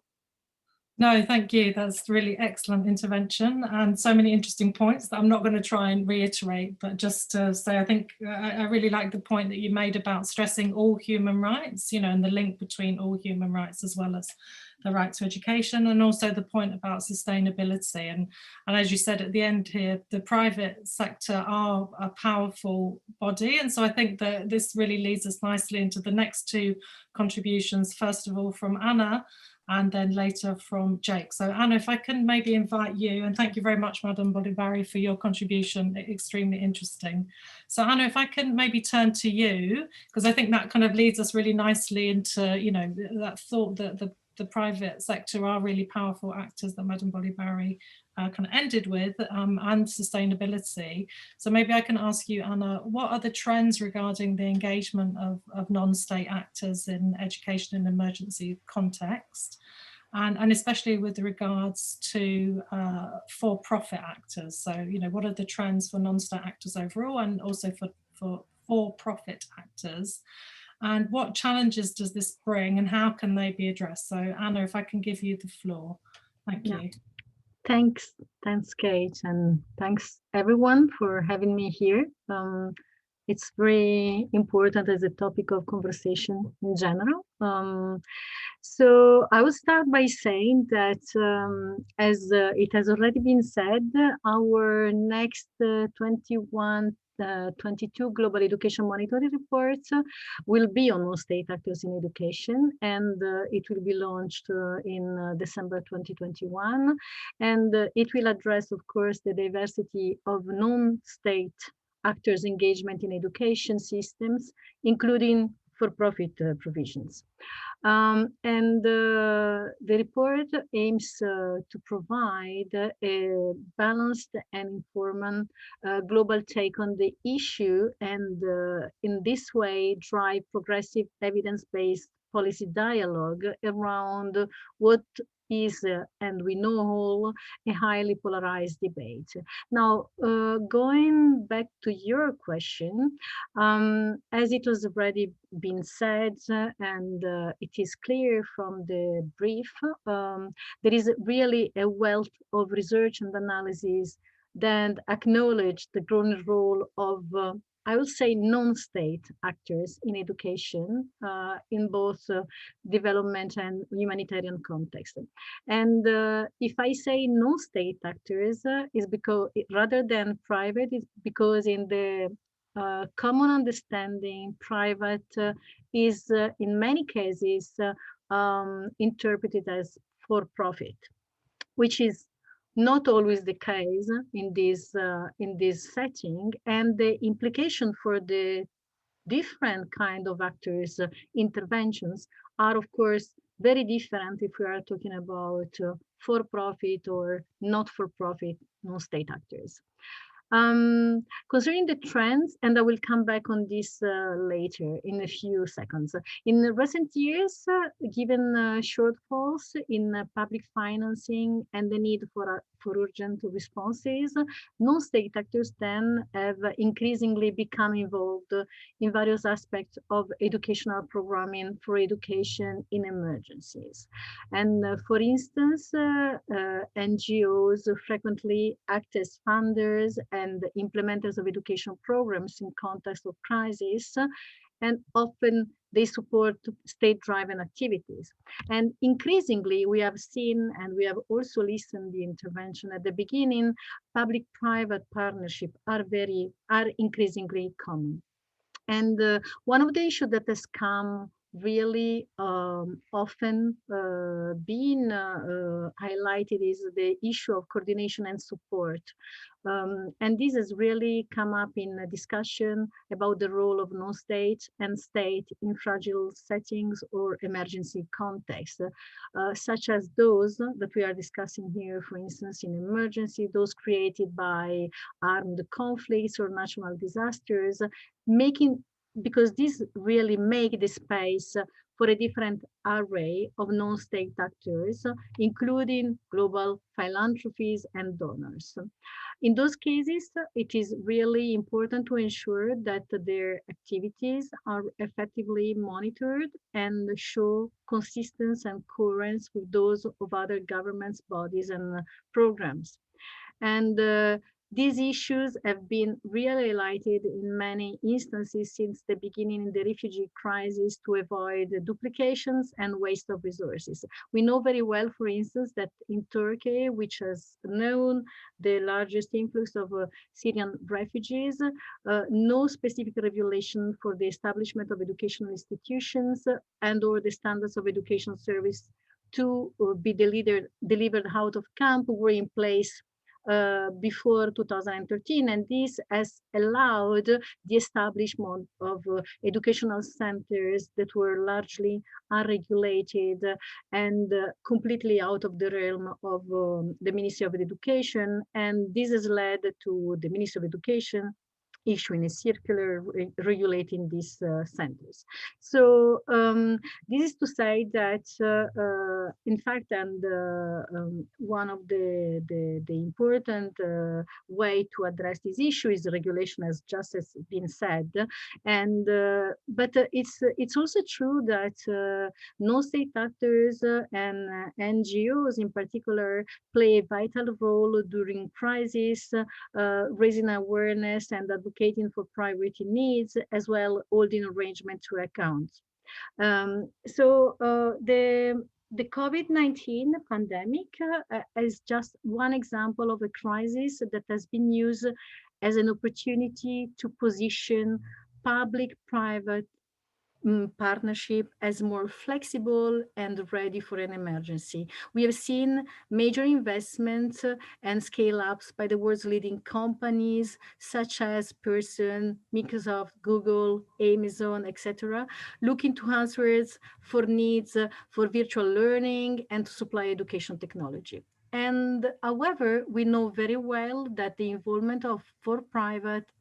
No, thank you. That's really excellent intervention and so many interesting points that I'm not going to try and reiterate, but just to say, I think I really like the point that you made about stressing all human rights, you know, and the link between all human rights as well as the right to education, and also the point about sustainability. And as you said at the end here, the private sector are a powerful body. And so I think that this really leads us nicely into the next two contributions, first of all from Anna, and then later from Jake. So Anna, if I can maybe invite you, and thank you very much, Madam Boly for your contribution, extremely interesting. So Anna, if I can maybe turn to you, because I think that kind of leads us really nicely into, you know, that thought that the private sector are really powerful actors that Madam Boly kind of ended with, and sustainability. So maybe I can ask you, Anna, what are the trends regarding the engagement of non-state actors in education and emergency context, and especially with regards to for-profit actors? So, you know, what are the trends for non-state actors overall, and also for for-profit actors? And what challenges does this bring, and how can they be addressed? So Anna, if I can give you the floor. Thank you. Thanks, Kate, and thanks everyone for having me here. It's very important as a topic of conversation in general. So I will start by saying that, as it has already been said, our next 21 22 Global Education Monitoring Reports will be on non-state actors in education, and it will be launched in December 2021. And it will address, of course, the diversity of non-state actors' engagement in education systems, including for-profit provisions. The report aims to provide a balanced and informed global take on the issue, and in this way drive progressive evidence-based policy dialogue around what is, and we know all, a highly polarized debate. Now, going back to your question, as it was already been said, and it is clear from the brief, there is really a wealth of research and analysis that acknowledge the growing role of I would say non-state actors in education in both development and humanitarian context. And if I say non-state actors, is because rather than private, it's because in the common understanding, private is in many cases interpreted as for-profit, which is not always the case in this setting, and the implication for the different kind of actors' interventions are, of course, very different if we are talking about for-profit or not-for-profit non-state actors. Concerning the trends, and I will come back on this later in a few seconds. In recent years, given shortfalls in public financing and the need for urgent responses, non-state actors then have increasingly become involved in various aspects of educational programming for education in emergencies. And for instance, NGOs frequently act as funders and implementers of education programs in context of crisis, and often they support state-driven activities. And increasingly, we have seen, and we have also listened the intervention at the beginning, public-private partnerships are increasingly common. And one of the issues that has come really often being highlighted is the issue of coordination and support. And this has really come up in a discussion about the role of non-state and state in fragile settings or emergency contexts, such as those that we are discussing here, for instance, in emergency, those created by armed conflicts or natural disasters, because these really make the space for a different array of non-state actors, including global philanthropies and donors. In those cases, it is really important to ensure that their activities are effectively monitored and show consistency and coherence with those of other governments, bodies, and programs. And these issues have been really highlighted in many instances since the beginning of the refugee crisis to avoid duplications and waste of resources. We know very well, for instance, that in Turkey, which has known the largest influx of Syrian refugees, no specific regulation for the establishment of educational institutions and or the standards of education service to be delivered out of camp were in place before 2013, and this has allowed the establishment of educational centers that were largely unregulated and completely out of the realm of the Ministry of Education. And this has led to the Ministry of Education issuing a circular regulating these centers. So this is to say that, in fact, and one of the important way to address this issue is regulation, as just has been said. And but it's also true that non-state actors and NGOs in particular play a vital role during crisis, raising awareness and advocating for priority needs, as well holding arrangement to account. So the COVID-19 pandemic is just one example of a crisis that has been used as an opportunity to position public-private partnership as more flexible and ready for an emergency. We have seen major investments and scale-ups by the world's leading companies, such as Pearson, Microsoft, Google, Amazon, etc., looking to answers for needs for virtual learning and to supply education technology. And however, we know very well that the involvement of for-profit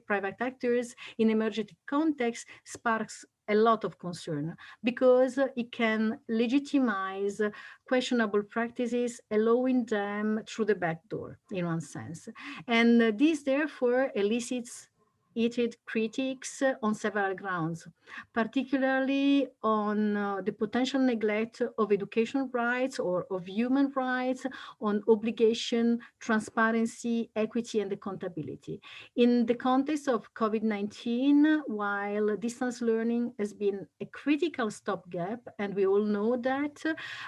private actors in emergency contexts sparks a lot of concern because it can legitimize questionable practices, allowing them through the back door in one sense. And this therefore elicits heated critiques on several grounds, particularly on the potential neglect of education rights or of human rights, on obligation, transparency, equity, and accountability. In the context of COVID-19, while distance learning has been a critical stopgap, and we all know that,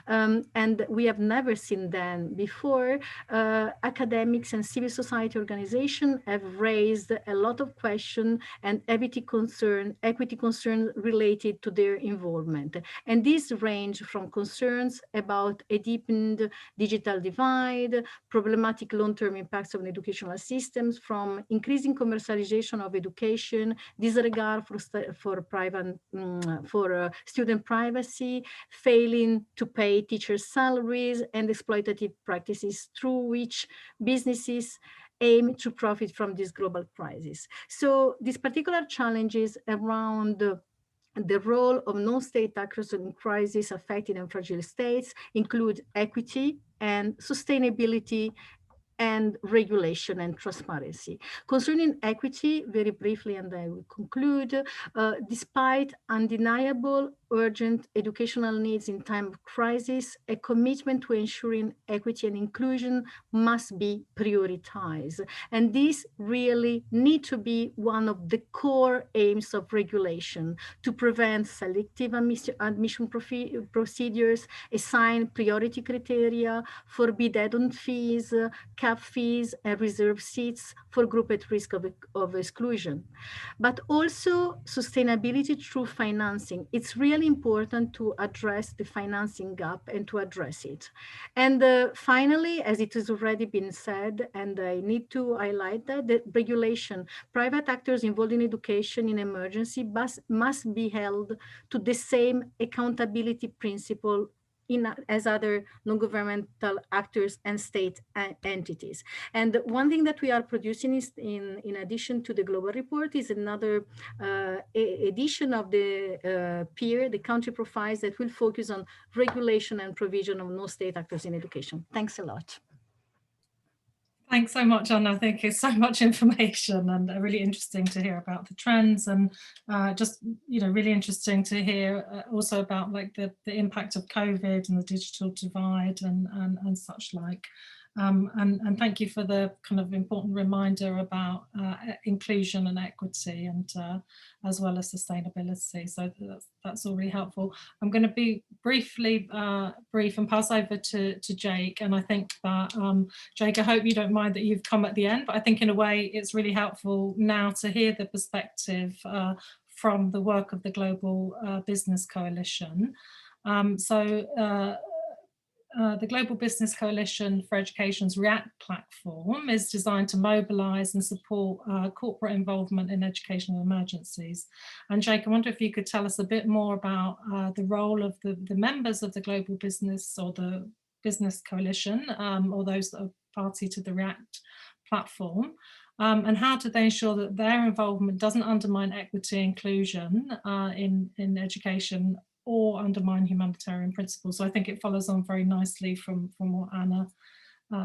and we have never seen that before, academics and civil society organizations have raised a lot of questions and equity concerns related to their involvement. And these range from concerns about a deepened digital divide, problematic long-term impacts on educational systems, from increasing commercialization of education, disregard for student privacy, failing to pay teachers' salaries, and exploitative practices through which businesses aim to profit from this global crisis. So these particular challenges around the role of non-state actors in crisis affected and fragile states include equity and sustainability and regulation and transparency. Concerning equity, very briefly, and I will conclude, despite undeniable urgent educational needs in time of crisis, a commitment to ensuring equity and inclusion must be prioritized. And this really need to be one of the core aims of regulation, to prevent selective admission procedures, assign priority criteria, forbid add-on fees, cap fees, and reserve seats for groups at risk of exclusion. But also sustainability through financing. It's really important to address the financing gap and to address it. And finally, as it has already been said, and I need to highlight that, the regulation, private actors involved in education in emergency must be held to the same accountability principle as other non-governmental actors and state entities. And one thing that we are producing is, in addition to the global report, is another edition of the peer, the country profiles, that will focus on regulation and provision of non-state actors in education. Thanks a lot. Thanks so much, Anna. I think it's so much information and really interesting to hear about the trends, and just, really interesting to hear also about like the impact of COVID and the digital divide and such like. And thank you for the kind of important reminder about inclusion and equity, and as well as sustainability. So that's all really helpful. I'm going to be briefly brief and pass over to Jake. And I think that, Jake, I hope you don't mind that you've come at the end, but I think in a way it's really helpful now to hear the perspective from the work of the Global Business Coalition. The Global Business Coalition for Education's REACT platform is designed to mobilise and support corporate involvement in educational emergencies. And Jake, I wonder if you could tell us a bit more about the role of the members of the Global Business or the Business Coalition, or those that are party to the REACT platform, and how do they ensure that their involvement doesn't undermine equity and inclusion in education or undermine humanitarian principles. So I think it follows on very nicely from what Anna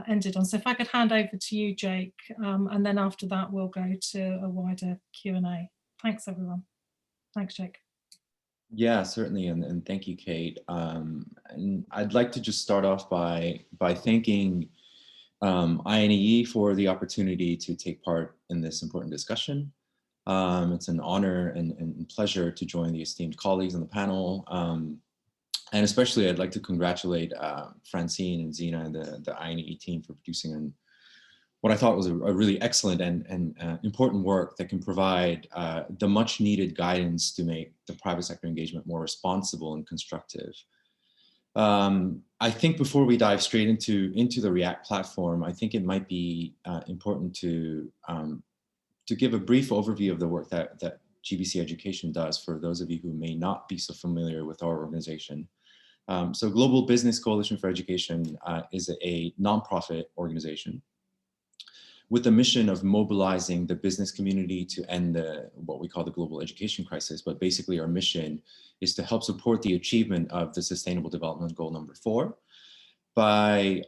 ended on. So if I could hand over to you, Jake, and then after that we'll go to a wider Q&A. Thanks, everyone. Thanks, Jake. Yeah, certainly, and thank you, Kate. And I'd like to just start off by thanking INEE for the opportunity to take part in this important discussion. It's an honor and pleasure to join the esteemed colleagues on the panel. And especially I'd like to congratulate Francine and Zeena and the INEE team for producing what I thought was a really excellent and important work that can provide the much needed guidance to make the private sector engagement more responsible and constructive. I think before we dive straight into the React platform, I think it might be important to give a brief overview of the work that GBC Education does for those of you who may not be so familiar with our organization. So Global Business Coalition for Education is a nonprofit organization with the mission of mobilizing the business community to end what we call the global education crisis. But basically our mission is to help support the achievement of the Sustainable Development Goal number 4 by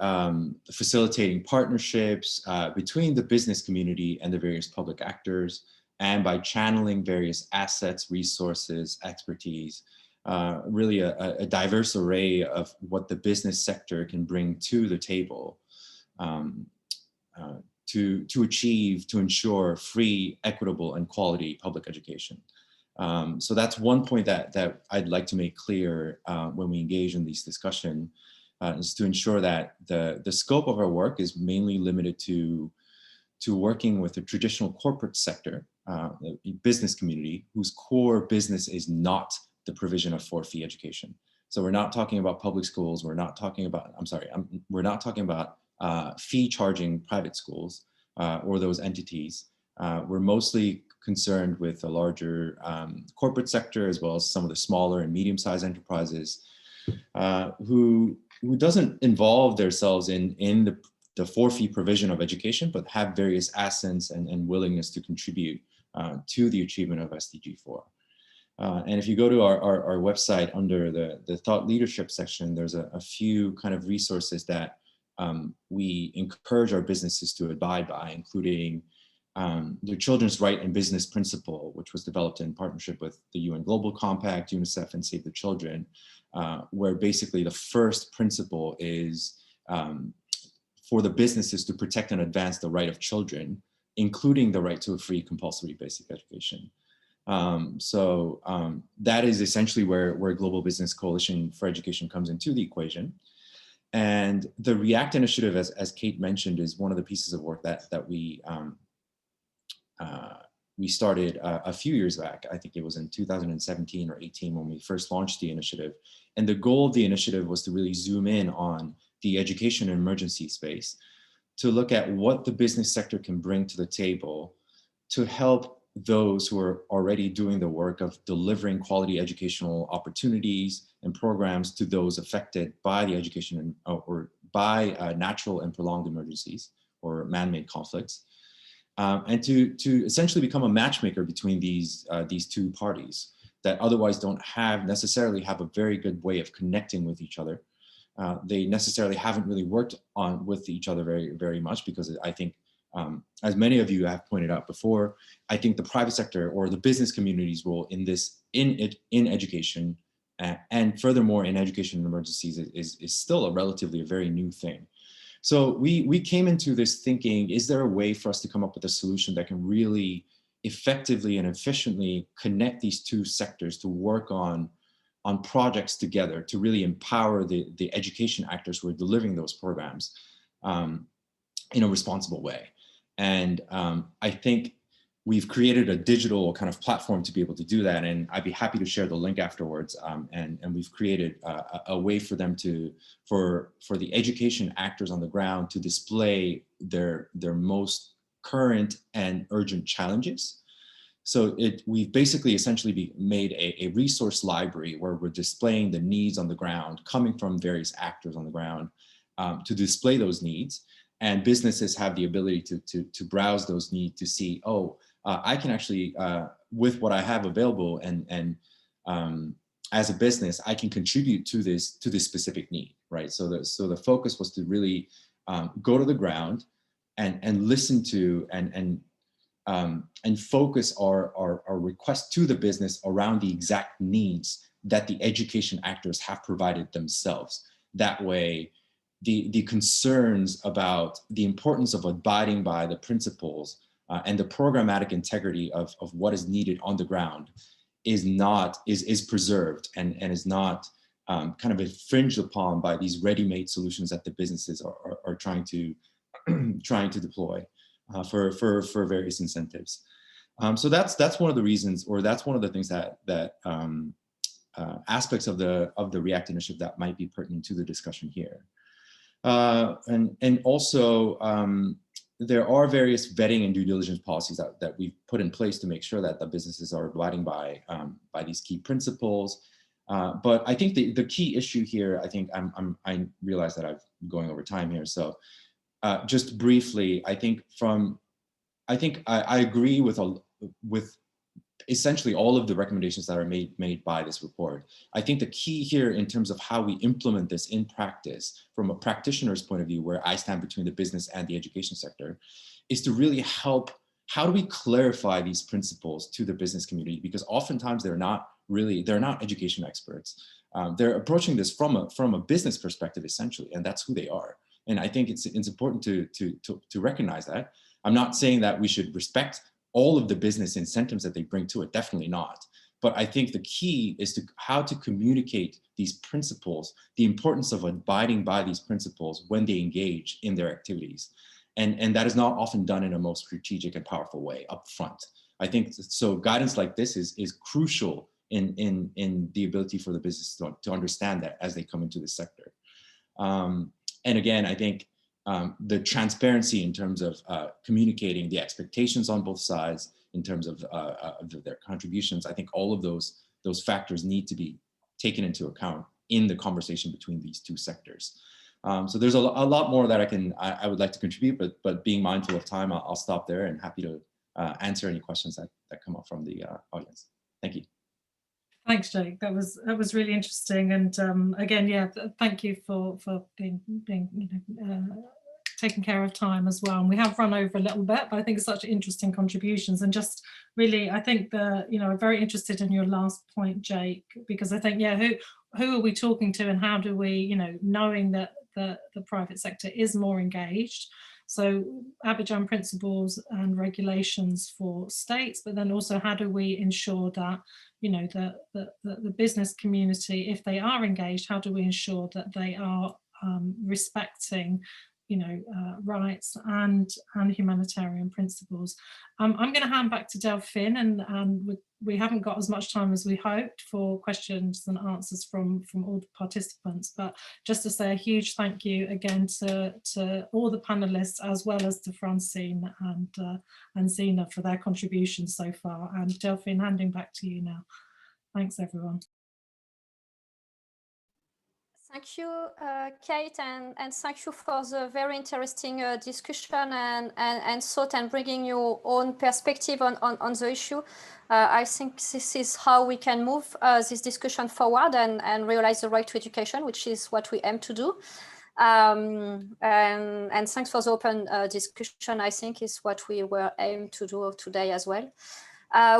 facilitating partnerships between the business community and the various public actors, and by channeling various assets, resources, expertise, really a diverse array of what the business sector can bring to the table to ensure free, equitable, and quality public education. So that's one point that I'd like to make clear when we engage in these discussions, is to ensure that the scope of our work is mainly limited to working with the traditional corporate sector, the business community, whose core business is not the provision of for-fee education. So we're not talking about public schools. We're not talking about, we're not talking about fee charging private schools or those entities. We're mostly concerned with the larger corporate sector, as well as some of the smaller and medium-sized enterprises who doesn't involve themselves in the for-fee provision of education, but have various assets and willingness to contribute to the achievement of SDG 4. And if you go to our website under the thought leadership section, there's a few kind of resources that we encourage our businesses to abide by, including the Children's Right and Business Principle, which was developed in partnership with the UN Global Compact, UNICEF, and Save the Children, where basically the first principle is for the businesses to protect and advance the right of children, including the right to a free compulsory basic education. That is essentially where Global Business Coalition for Education comes into the equation. And the React initiative, as Kate mentioned, is one of the pieces of work that we started a few years back. I think it was in 2017 or 18 when we first launched the initiative. And the goal of the initiative was to really zoom in on the education and emergency space, to look at what the business sector can bring to the table to help those who are already doing the work of delivering quality educational opportunities and programs to those affected by the education or by natural and prolonged emergencies or man-made conflicts, and to essentially become a matchmaker between these two parties that otherwise don't necessarily have a very good way of connecting with each other. They necessarily haven't really worked with each other very, very much, because I think, as many of you have pointed out before, I think the private sector or the business community's role in this, in education, and furthermore in education and emergencies is still a very new thing. So we came into this thinking, is there a way for us to come up with a solution that can really effectively and efficiently connect these two sectors to work on projects together to really empower the education actors who are delivering those programs in a responsible way. And I think we've created a digital kind of platform to be able to do that. And I'd be happy to share the link afterwards. And we've created a way for them for the education actors on the ground to display their most current and urgent challenges. So we've basically essentially made a resource library where we're displaying the needs on the ground coming from various actors on the ground to display those needs. And businesses have the ability to browse those needs to see, I can actually, with what I have available and as a business, I can contribute to this specific need, right? So the focus was to really go to the ground and listen to and focus our request to the business around the exact needs that the education actors have provided themselves. That way, the concerns about the importance of abiding by the principles and the programmatic integrity of what is needed on the ground is preserved and is not kind of infringed upon by these ready-made solutions that the businesses are trying to trying to deploy for various incentives. So that's one of the reasons, or that's one of the things that aspects of the REACT initiative that might be pertinent to the discussion here. And also, there are various vetting and due diligence policies that we've put in place to make sure that the businesses are abiding by these key principles. But I think the key issue here, I think I realize that I'm going over time here. So just briefly, I think I agree with essentially all of the recommendations that are made by this report. I think the key here in terms of how we implement this in practice from a practitioner's point of view, where I stand between the business and the education sector, is to really help, how do we clarify these principles to the business community? Because oftentimes they're not education experts. They're approaching this from a business perspective essentially, and that's who they are. And I think it's important to recognize that. I'm not saying that we should respect all of the business incentives that they bring to it, definitely not. But I think the key is how to communicate these principles, the importance of abiding by these principles when they engage in their activities. And that is not often done in a most strategic and powerful way up front. I think so guidance like this is crucial in the ability for the business to understand that as they come into the sector. And again, I think the transparency in terms of communicating the expectations on both sides, in terms of their contributions, I think all of those factors need to be taken into account in the conversation between these two sectors. So there's a lot more that I would like to contribute, but being mindful of time, I'll stop there and happy to answer any questions that come up from the audience. Thank you. Thanks, Jake. That was really interesting, and again, yeah, thank you for being taking care of time as well. And we have run over a little bit, but I think it's such interesting contributions, and just really, I think I'm very interested in your last point, Jake, because I think, yeah, who are we talking to, and how do we, knowing that the private sector is more engaged. So Abidjan principles and regulations for states, but then also how do we ensure that, the business community, if they are engaged, how do we ensure that they are respecting, rights and humanitarian principles. I'm going to hand back to Delphine, and we haven't got as much time as we hoped for questions and answers from all the participants, but just to say a huge thank you again to all the panelists, as well as to Francine and Zeena for their contributions so far. And Delphine, handing back to you now. Thanks, everyone. Thank you, Kate, and thank you for the very interesting discussion and thought, and bringing your own perspective on the issue. I think this is how we can move this discussion forward and realize the right to education, which is what we aim to do. And thanks for the open discussion, I think is what we were aimed to do today as well.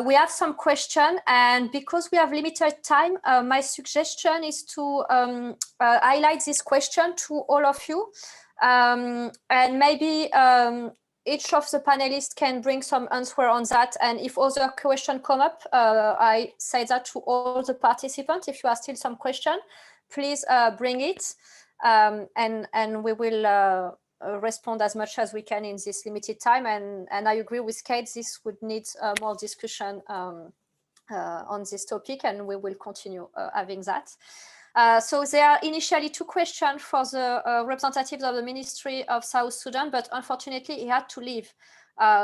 We have some questions, and because we have limited time, my suggestion is to highlight this question to all of you, and maybe each of the panelists can bring some answer on that. And if other questions come up, I say that to all the participants. If you have still some question, please bring it, and we will respond as much as we can in this limited time. And I agree with Kate, this would need more discussion on this topic, and we will continue having that. So there are initially two questions for the representatives of the Ministry of South Sudan, but unfortunately he had to leave.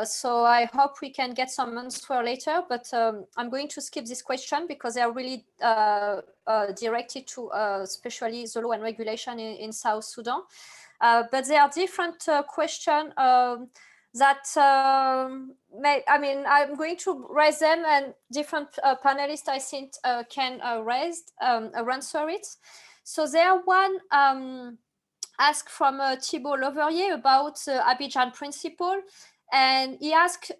So I hope we can get some answer later, but I'm going to skip this question because they are really directed to especially the law and regulation in South Sudan. But there are different questions that I'm going to raise them, and different panelists I think can answer it. So there one asked from Thibault Loverier about Abidjan principle, and he asked,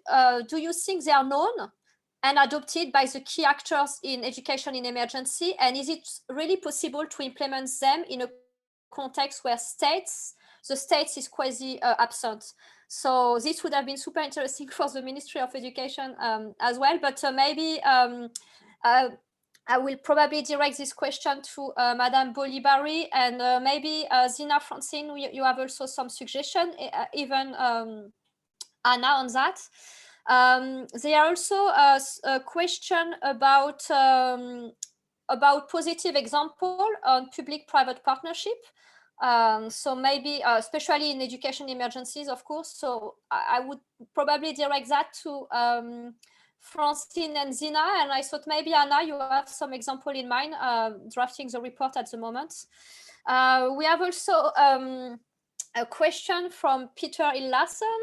do you think they are known and adopted by the key actors in education in emergency, and is it really possible to implement them in a context where the states is quasi absent? So this would have been super interesting for the Ministry of Education as well, but maybe I will probably direct this question to Madame Boly, and maybe Zeena, Francine, you have also some suggestion, even Anna on that. There are also a question about positive example on public-private partnership. So maybe, especially in education emergencies, of course. So I would probably direct that to Francine and Zeena, and I thought maybe Anna, you have some example in mind, drafting the report at the moment. We have also a question from Peter Illassen,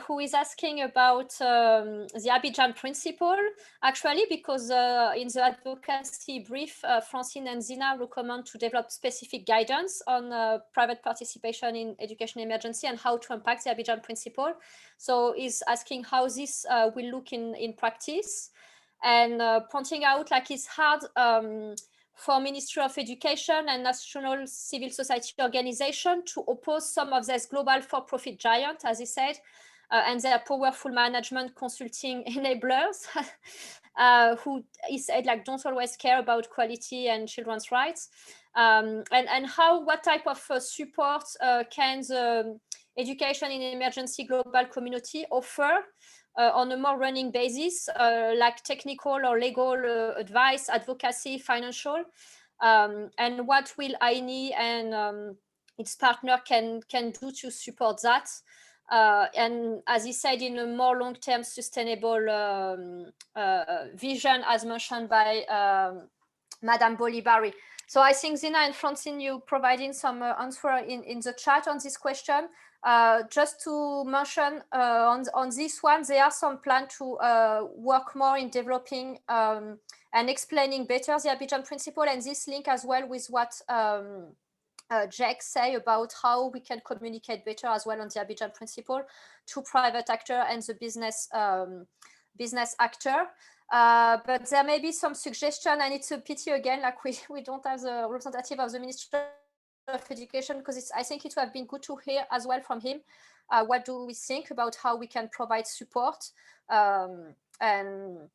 who is asking about the Abidjan principle, actually, because in the advocacy brief, Francine and Zeena recommend to develop specific guidance on private participation in education emergency and how to impact the Abidjan principle. So he's asking how this will look in practice, and pointing out like it's hard for Ministry of Education and national civil society organization to oppose some of these global for-profit giants, as he said, and their powerful management consulting enablers, who he said like don't always care about quality and children's rights, and what type of support can the education in emergency global community offer on a more running basis, like technical or legal advice, advocacy, financial, and what will INEE and its partner can do to support that, and as he said, in a more long-term sustainable vision, as mentioned by Madame Boly. So I think Zeena and Francine, you providing some answer in the chat on this question. Just to mention on this one, there are some plans to work more in developing and explaining better the Abidjan principle, and this link as well with what Jack say about how we can communicate better as well on the Abidjan principle to private actor and the business actor. But there may be some suggestion, and it's a pity again, like we don't have the representative of the Ministry of Education, because I think it would have been good to hear as well from him what do we think about how we can provide support and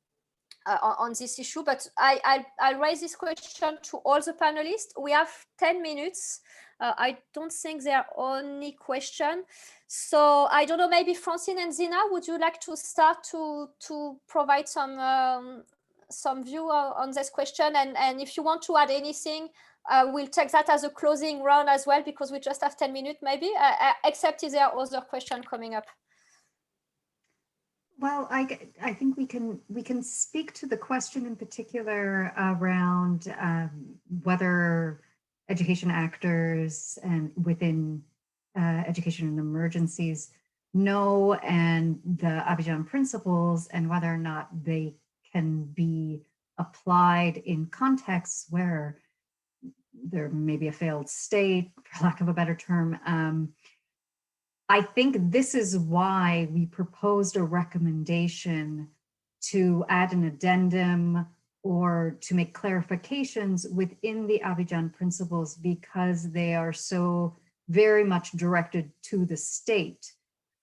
on this issue. But I'll raise this question to all the panelists. We have 10 minutes. I don't think there are any questions. So I don't know, maybe Francine and Zeena, would you like to start to provide some view on this question? And if you want to add anything, we'll take that as a closing round as well, because we just have 10 minutes maybe, except if there are other questions coming up. Well, I think we can speak to the question in particular around whether education actors and within education and emergencies know and the Abidjan principles, and whether or not they can be applied in contexts where there may be a failed state, for lack of a better term. I think this is why we proposed a recommendation to add an addendum or to make clarifications within the Abidjan principles, because they are so very much directed to the state.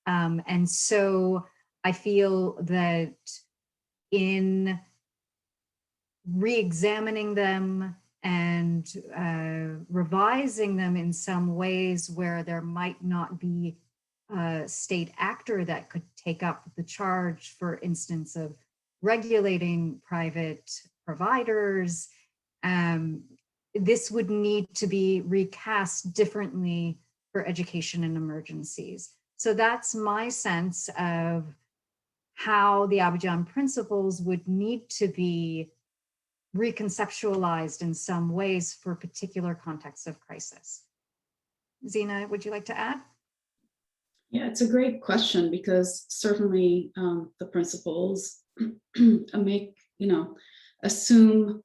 And so I feel that in re-examining them and revising them in some ways where there might not be a state actor that could take up the charge, for instance, of regulating private providers, this would need to be recast differently for education and emergencies. So that's my sense of how the Abidjan principles would need to be reconceptualized in some ways for particular contexts of crisis. Zeena, would you like to add? Yeah, it's a great question, because certainly the principles make, assume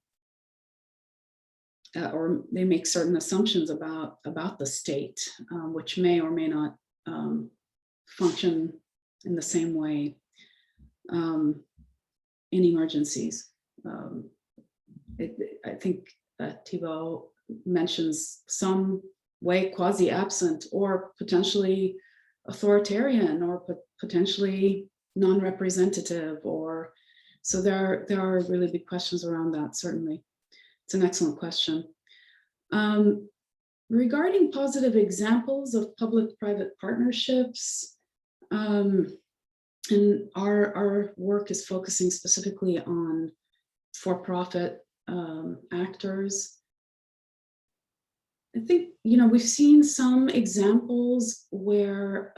or they make certain assumptions about the state, which may or may not function in the same way in emergencies. I think Thibault mentions some way quasi-absent or potentially authoritarian or potentially non-representative or So there are really big questions around that, certainly. It's an excellent question. Regarding positive examples of public-private partnerships, and our work is focusing specifically on for-profit actors. I think, we've seen some examples where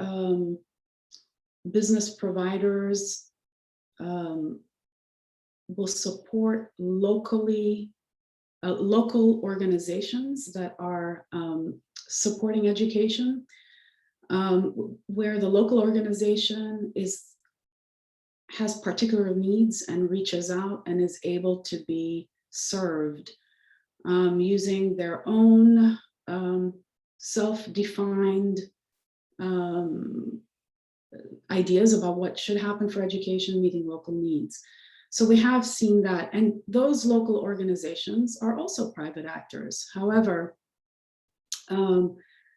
business providers will support local organizations that are supporting education, where the local organization has particular needs and reaches out and is able to be served using their own self-defined ideas about what should happen for education, meeting local needs. So we have seen that, and those local organizations are also private actors. However,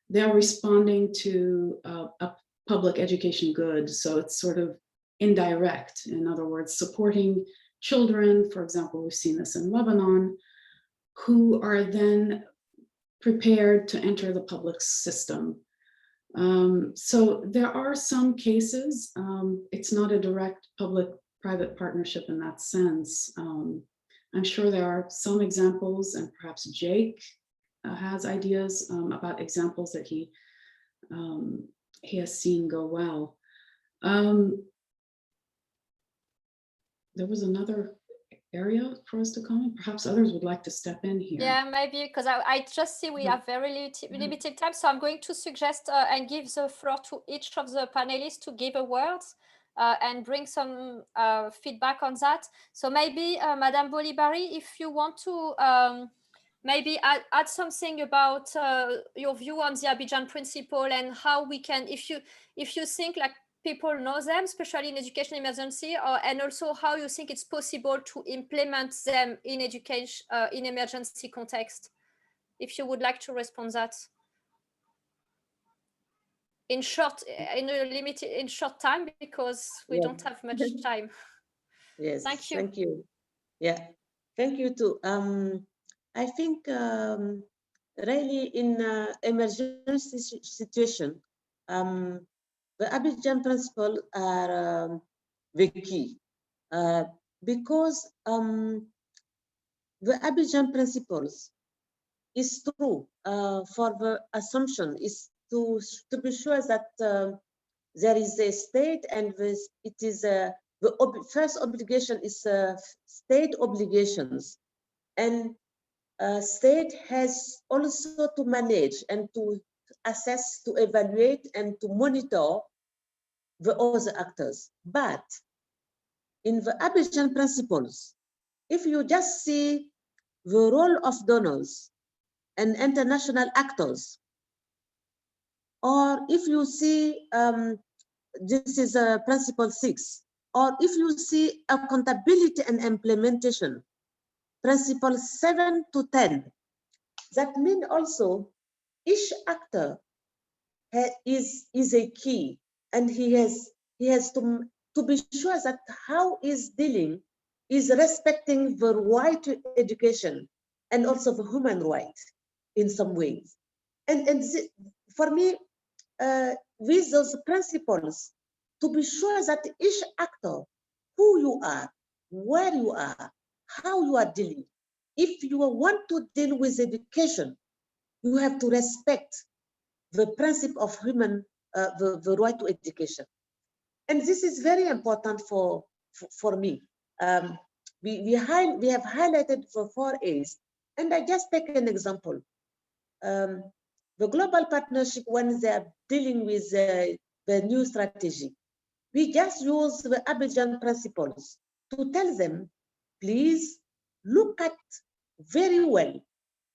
they're responding to a public education good, so it's sort of indirect. In other words, supporting children, for example, we've seen this in Lebanon, who are then prepared to enter the public system. So there are some cases, it's not a direct public-private partnership in that sense. I'm sure there are some examples, and perhaps Jake has ideas about examples that he has seen go well. There was another area for us to comment. Perhaps others would like to step in here. Yeah, maybe, because I just see we have very limited time, so I'm going to suggest and give the floor to each of the panelists to give a word and bring some feedback on that. So maybe Madame Boly, if you want to maybe add something about your view on the Abidjan principle and how we can, if you think like people know them, especially in education emergency, and also how you think it's possible to implement them in education, in emergency context, if you would like to respond that. In short time, because we don't have much time. Yes, thank you. Thank you. Yeah, thank you too. I think really in emergency situation, the Abidjan principles are the key because the Abidjan principles is true for the assumption is to be sure that there is a state, and it is the first obligation is state obligations, and state has also to manage and to assess, to evaluate, and to monitor the other actors. But in the Abidjan principles, if you just see the role of donors and international actors, or if you see, this is principle 6, or if you see accountability and implementation, principle 7 to 10, that means also each actor is a key, and he has to be sure that how is dealing is respecting the right to education and also the human right in some ways. And for me, with those principles, to be sure that each actor, who you are, where you are, how you are dealing. If you want to deal with education, you have to respect the principle of human, the right to education. And this is very important for me. We have highlighted the 4 A's, and I just take an example. The global partnership, when they are dealing with the new strategy, we just use the Abidjan principles to tell them, please look at very well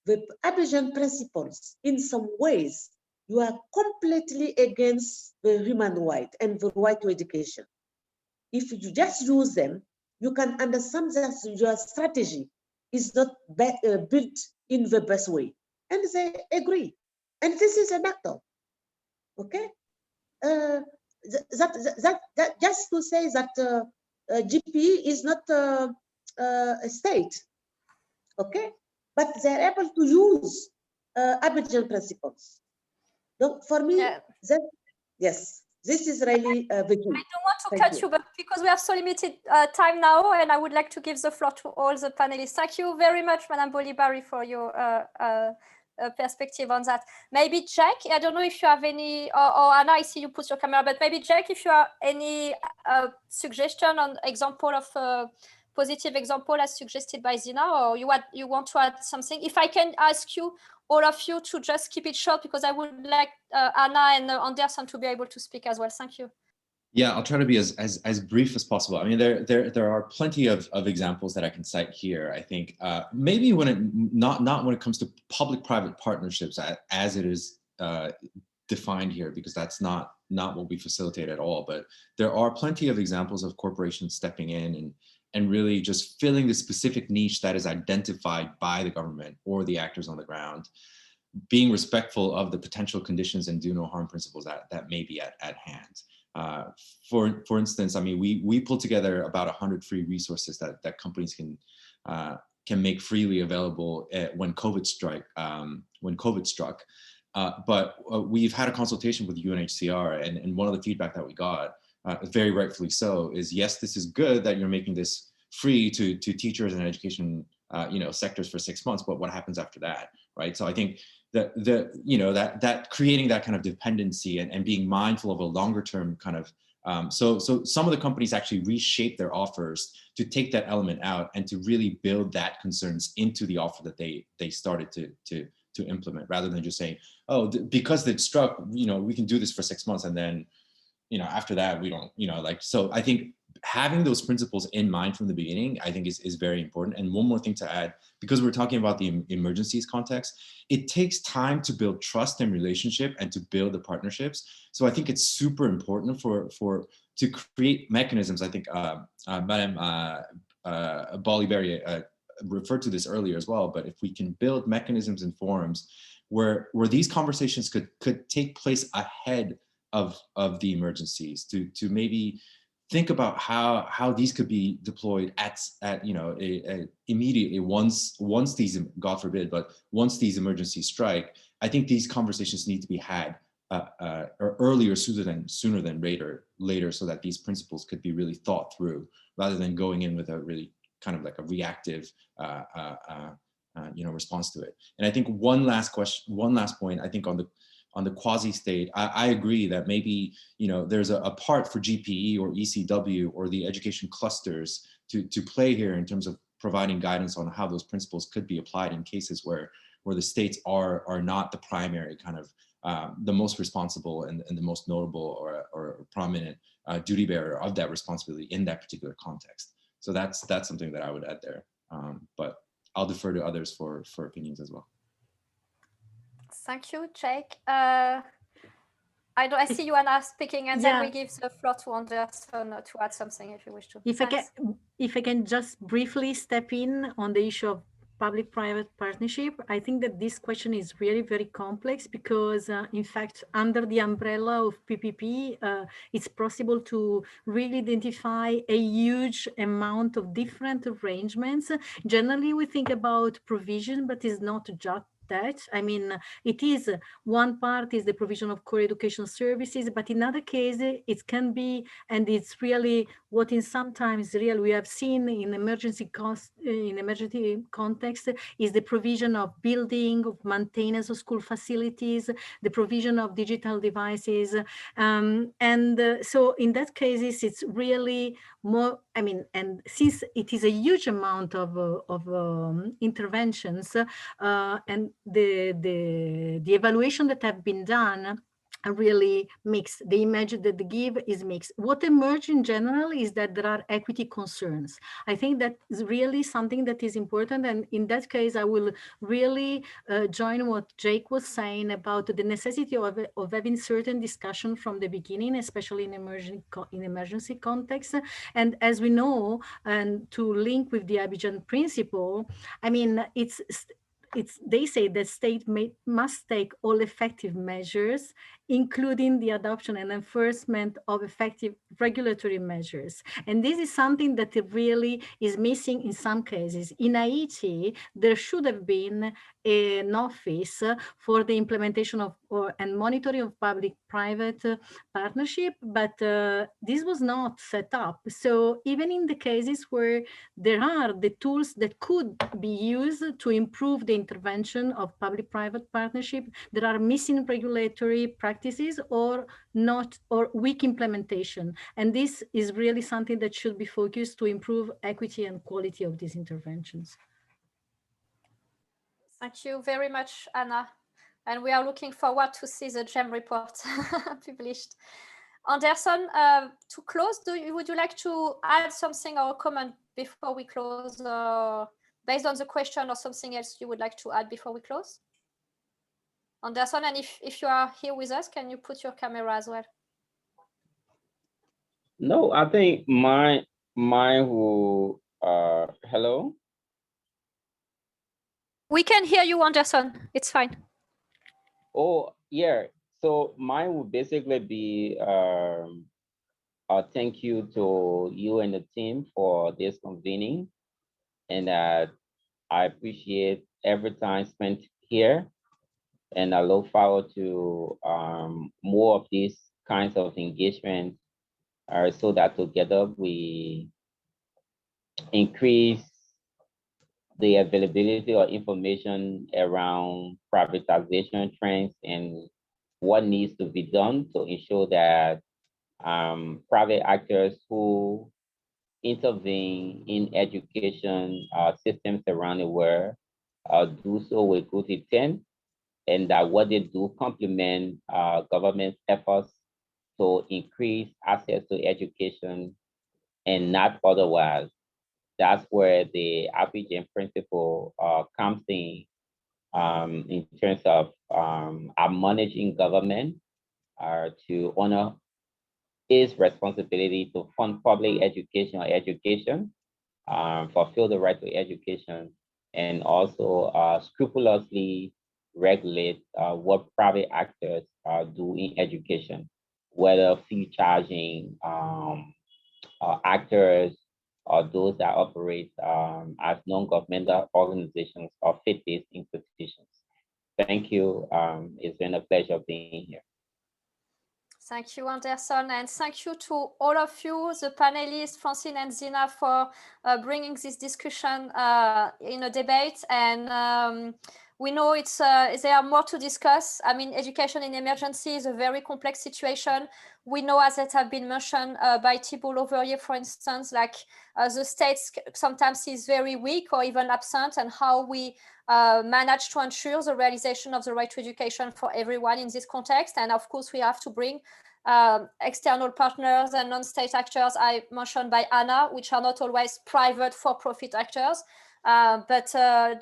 the Abidjan principles. In some ways, you are completely against the human right and the right to education. If you just use them, you can understand that your strategy is not built in the best way. And they agree. And this is an actor, okay? That just to say that GP is not a state, okay? But they're able to use Abidjan principles. So for me, yes, this is really the key. I don't want to cut you, but because we have so limited time now, and I would like to give the floor to all the panelists. Thank you very much, Madame Boly for your perspective on that. Maybe Jack, I don't know if you have any, or Anna, I see you put your camera, but maybe Jack, if you have any suggestion on example of positive example as suggested by Zeena, or you want to add something. If I can ask you, all of you, to just keep it short, because I would like Anna and Anderson to be able to speak as well. Thank you. Yeah, I'll try to be as brief as possible. I mean, there are plenty of examples that I can cite here. I think maybe when it not when it comes to public-private partnerships as it is defined here, because that's not what we facilitate at all. But there are plenty of examples of corporations stepping in and really just filling the specific niche that is identified by the government or the actors on the ground, being respectful of the potential conditions and do no harm principles that may be at hand. For instance, I mean, we pulled together about 100 free resources that companies can make freely available when COVID struck. But we've had a consultation with UNHCR, and one of the feedback that we got, very rightfully so, is yes, this is good that you're making this free to teachers and education sectors for 6 months, but what happens after that, right? So I think that creating that kind of dependency and being mindful of a longer term kind of so some of the companies actually reshape their offers to take that element out and to really build that concerns into the offer that they started to implement, rather than just saying, oh, because it struck, we can do this for 6 months, and then after that we don't, so I think having those principles in mind from the beginning, I think is very important. And one more thing to add, because we're talking about the emergencies context, it takes time to build trust and relationship and to build the partnerships. So I think it's super important to create mechanisms. I think Madame Boly referred to this earlier as well, but if we can build mechanisms and forums where these conversations could take place ahead of the emergencies, to maybe think about how these could be deployed at immediately once these, God forbid, but once these emergencies strike. I think these conversations need to be had earlier sooner than later, so that these principles could be really thought through, rather than going in with a really kind of like a reactive response to it. And I think one last point, I think on the quasi-state, I agree that maybe there's a part for GPE or ECW or the education clusters to play here in terms of providing guidance on how those principles could be applied in cases where the states are not the primary kind of the most responsible and the most notable or prominent duty bearer of that responsibility in that particular context. So that's something that I would add there. But I'll defer to others for opinions as well. Thank you, Jake. I see you, Anna, speaking, and then we give the floor to Anderson to add something if you wish to. If I can just briefly step in on the issue of public-private partnership, I think that this question is really very complex because, in fact, under the umbrella of PPP, it's possible to really identify a huge amount of different arrangements. Generally, we think about provision, but it's not just that. I mean, it is one part is the provision of core education services, but in other cases it can be, and it's really what in sometimes real we have seen in emergency context is the provision of building, of maintenance of school facilities, the provision of digital devices, so in that cases it's really more. I mean, and since it is a huge amount of interventions, and the evaluation that have been done really mixed. The image that they give is mixed. What emerged in general is that there are equity concerns. I think that is really something that is important. And in that case, I will really join what Jake was saying about the necessity of having certain discussion from the beginning, especially in emergency context. And as we know, and to link with the Abidjan principle, I mean, they say that state must take all effective measures including the adoption and enforcement of effective regulatory measures. And this is something that really is missing in some cases. In Haiti, there should have been an office for the implementation of and monitoring of public-private partnership, but this was not set up. So even in the cases where there are the tools that could be used to improve the intervention of public-private partnership, there are missing regulatory practices or weak implementation. And this is really something that should be focused to improve equity and quality of these interventions. Thank you very much, Anna. And we are looking forward to see the GEM report published. Anderson, to close, would you like to add something or comment before we close, based on the question, or something else you would like to add before we close? Anderson, and if you are here with us, can you put your camera as well? No, I think mine will, hello? We can hear you, Anderson. It's fine. Oh, yeah. So mine will basically be a thank you to you and the team for this convening. And I appreciate every time spent here. And I look forward to more of these kinds of engagement so that together we increase the availability of information around privatization trends and what needs to be done to ensure that private actors who intervene in education systems around the world do so with good intent, and that what they do complement government efforts to increase access to education and not otherwise. That's where the RPG principle comes in terms of managing government to honor its responsibility to fund public education or education, fulfill the right to education, and also scrupulously regulate what private actors do in education, whether fee charging actors or those that operate as non-governmental organizations or faith-based institutions. Thank you. It's been a pleasure being here. Thank you, Anderson, and thank you to all of you, the panelists, Francine and Zeena, for bringing this discussion in a debate. And we know there are more to discuss. I mean, education in emergency is a very complex situation. We know, as it has been mentioned by Thibault Louverier, for instance, like the state sometimes is very weak or even absent, and how we manage to ensure the realization of the right to education for everyone in this context. And of course, we have to bring external partners and non-state actors, I mentioned by Anna, which are not always private for-profit actors. But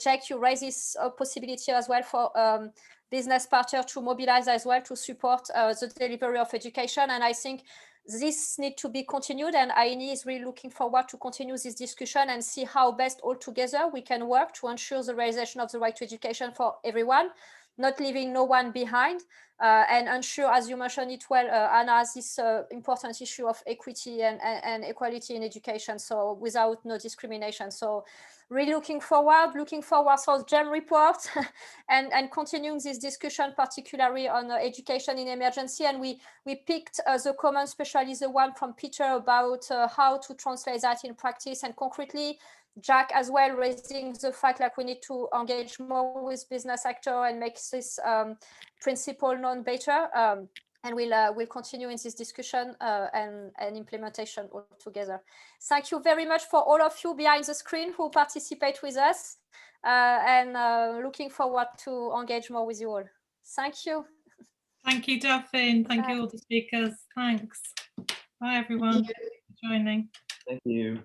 Jack, you raise this possibility as well for business partners to mobilize as well to support the delivery of education. And I think this needs to be continued, and INEE is really looking forward to continue this discussion and see how best all together we can work to ensure the realization of the right to education for everyone, not leaving no one behind, and ensure, as you mentioned it well, Anna, this important issue of equity and equality in education, so without no discrimination. So really looking forward for the GEM report and continuing this discussion, particularly on education in emergency. And we picked the comments, especially the one from Peter about how to translate that in practice and concretely. Jack as well raising the fact like we need to engage more with business actor and make this principle known better. And we'll continue in this discussion and implementation all together. Thank you very much for all of you behind the screen who participate with us, and looking forward to engage more with you all. Thank you. Thank you, Delphine. Thank you all the speakers. Thanks. Bye, everyone, for joining. Thank you.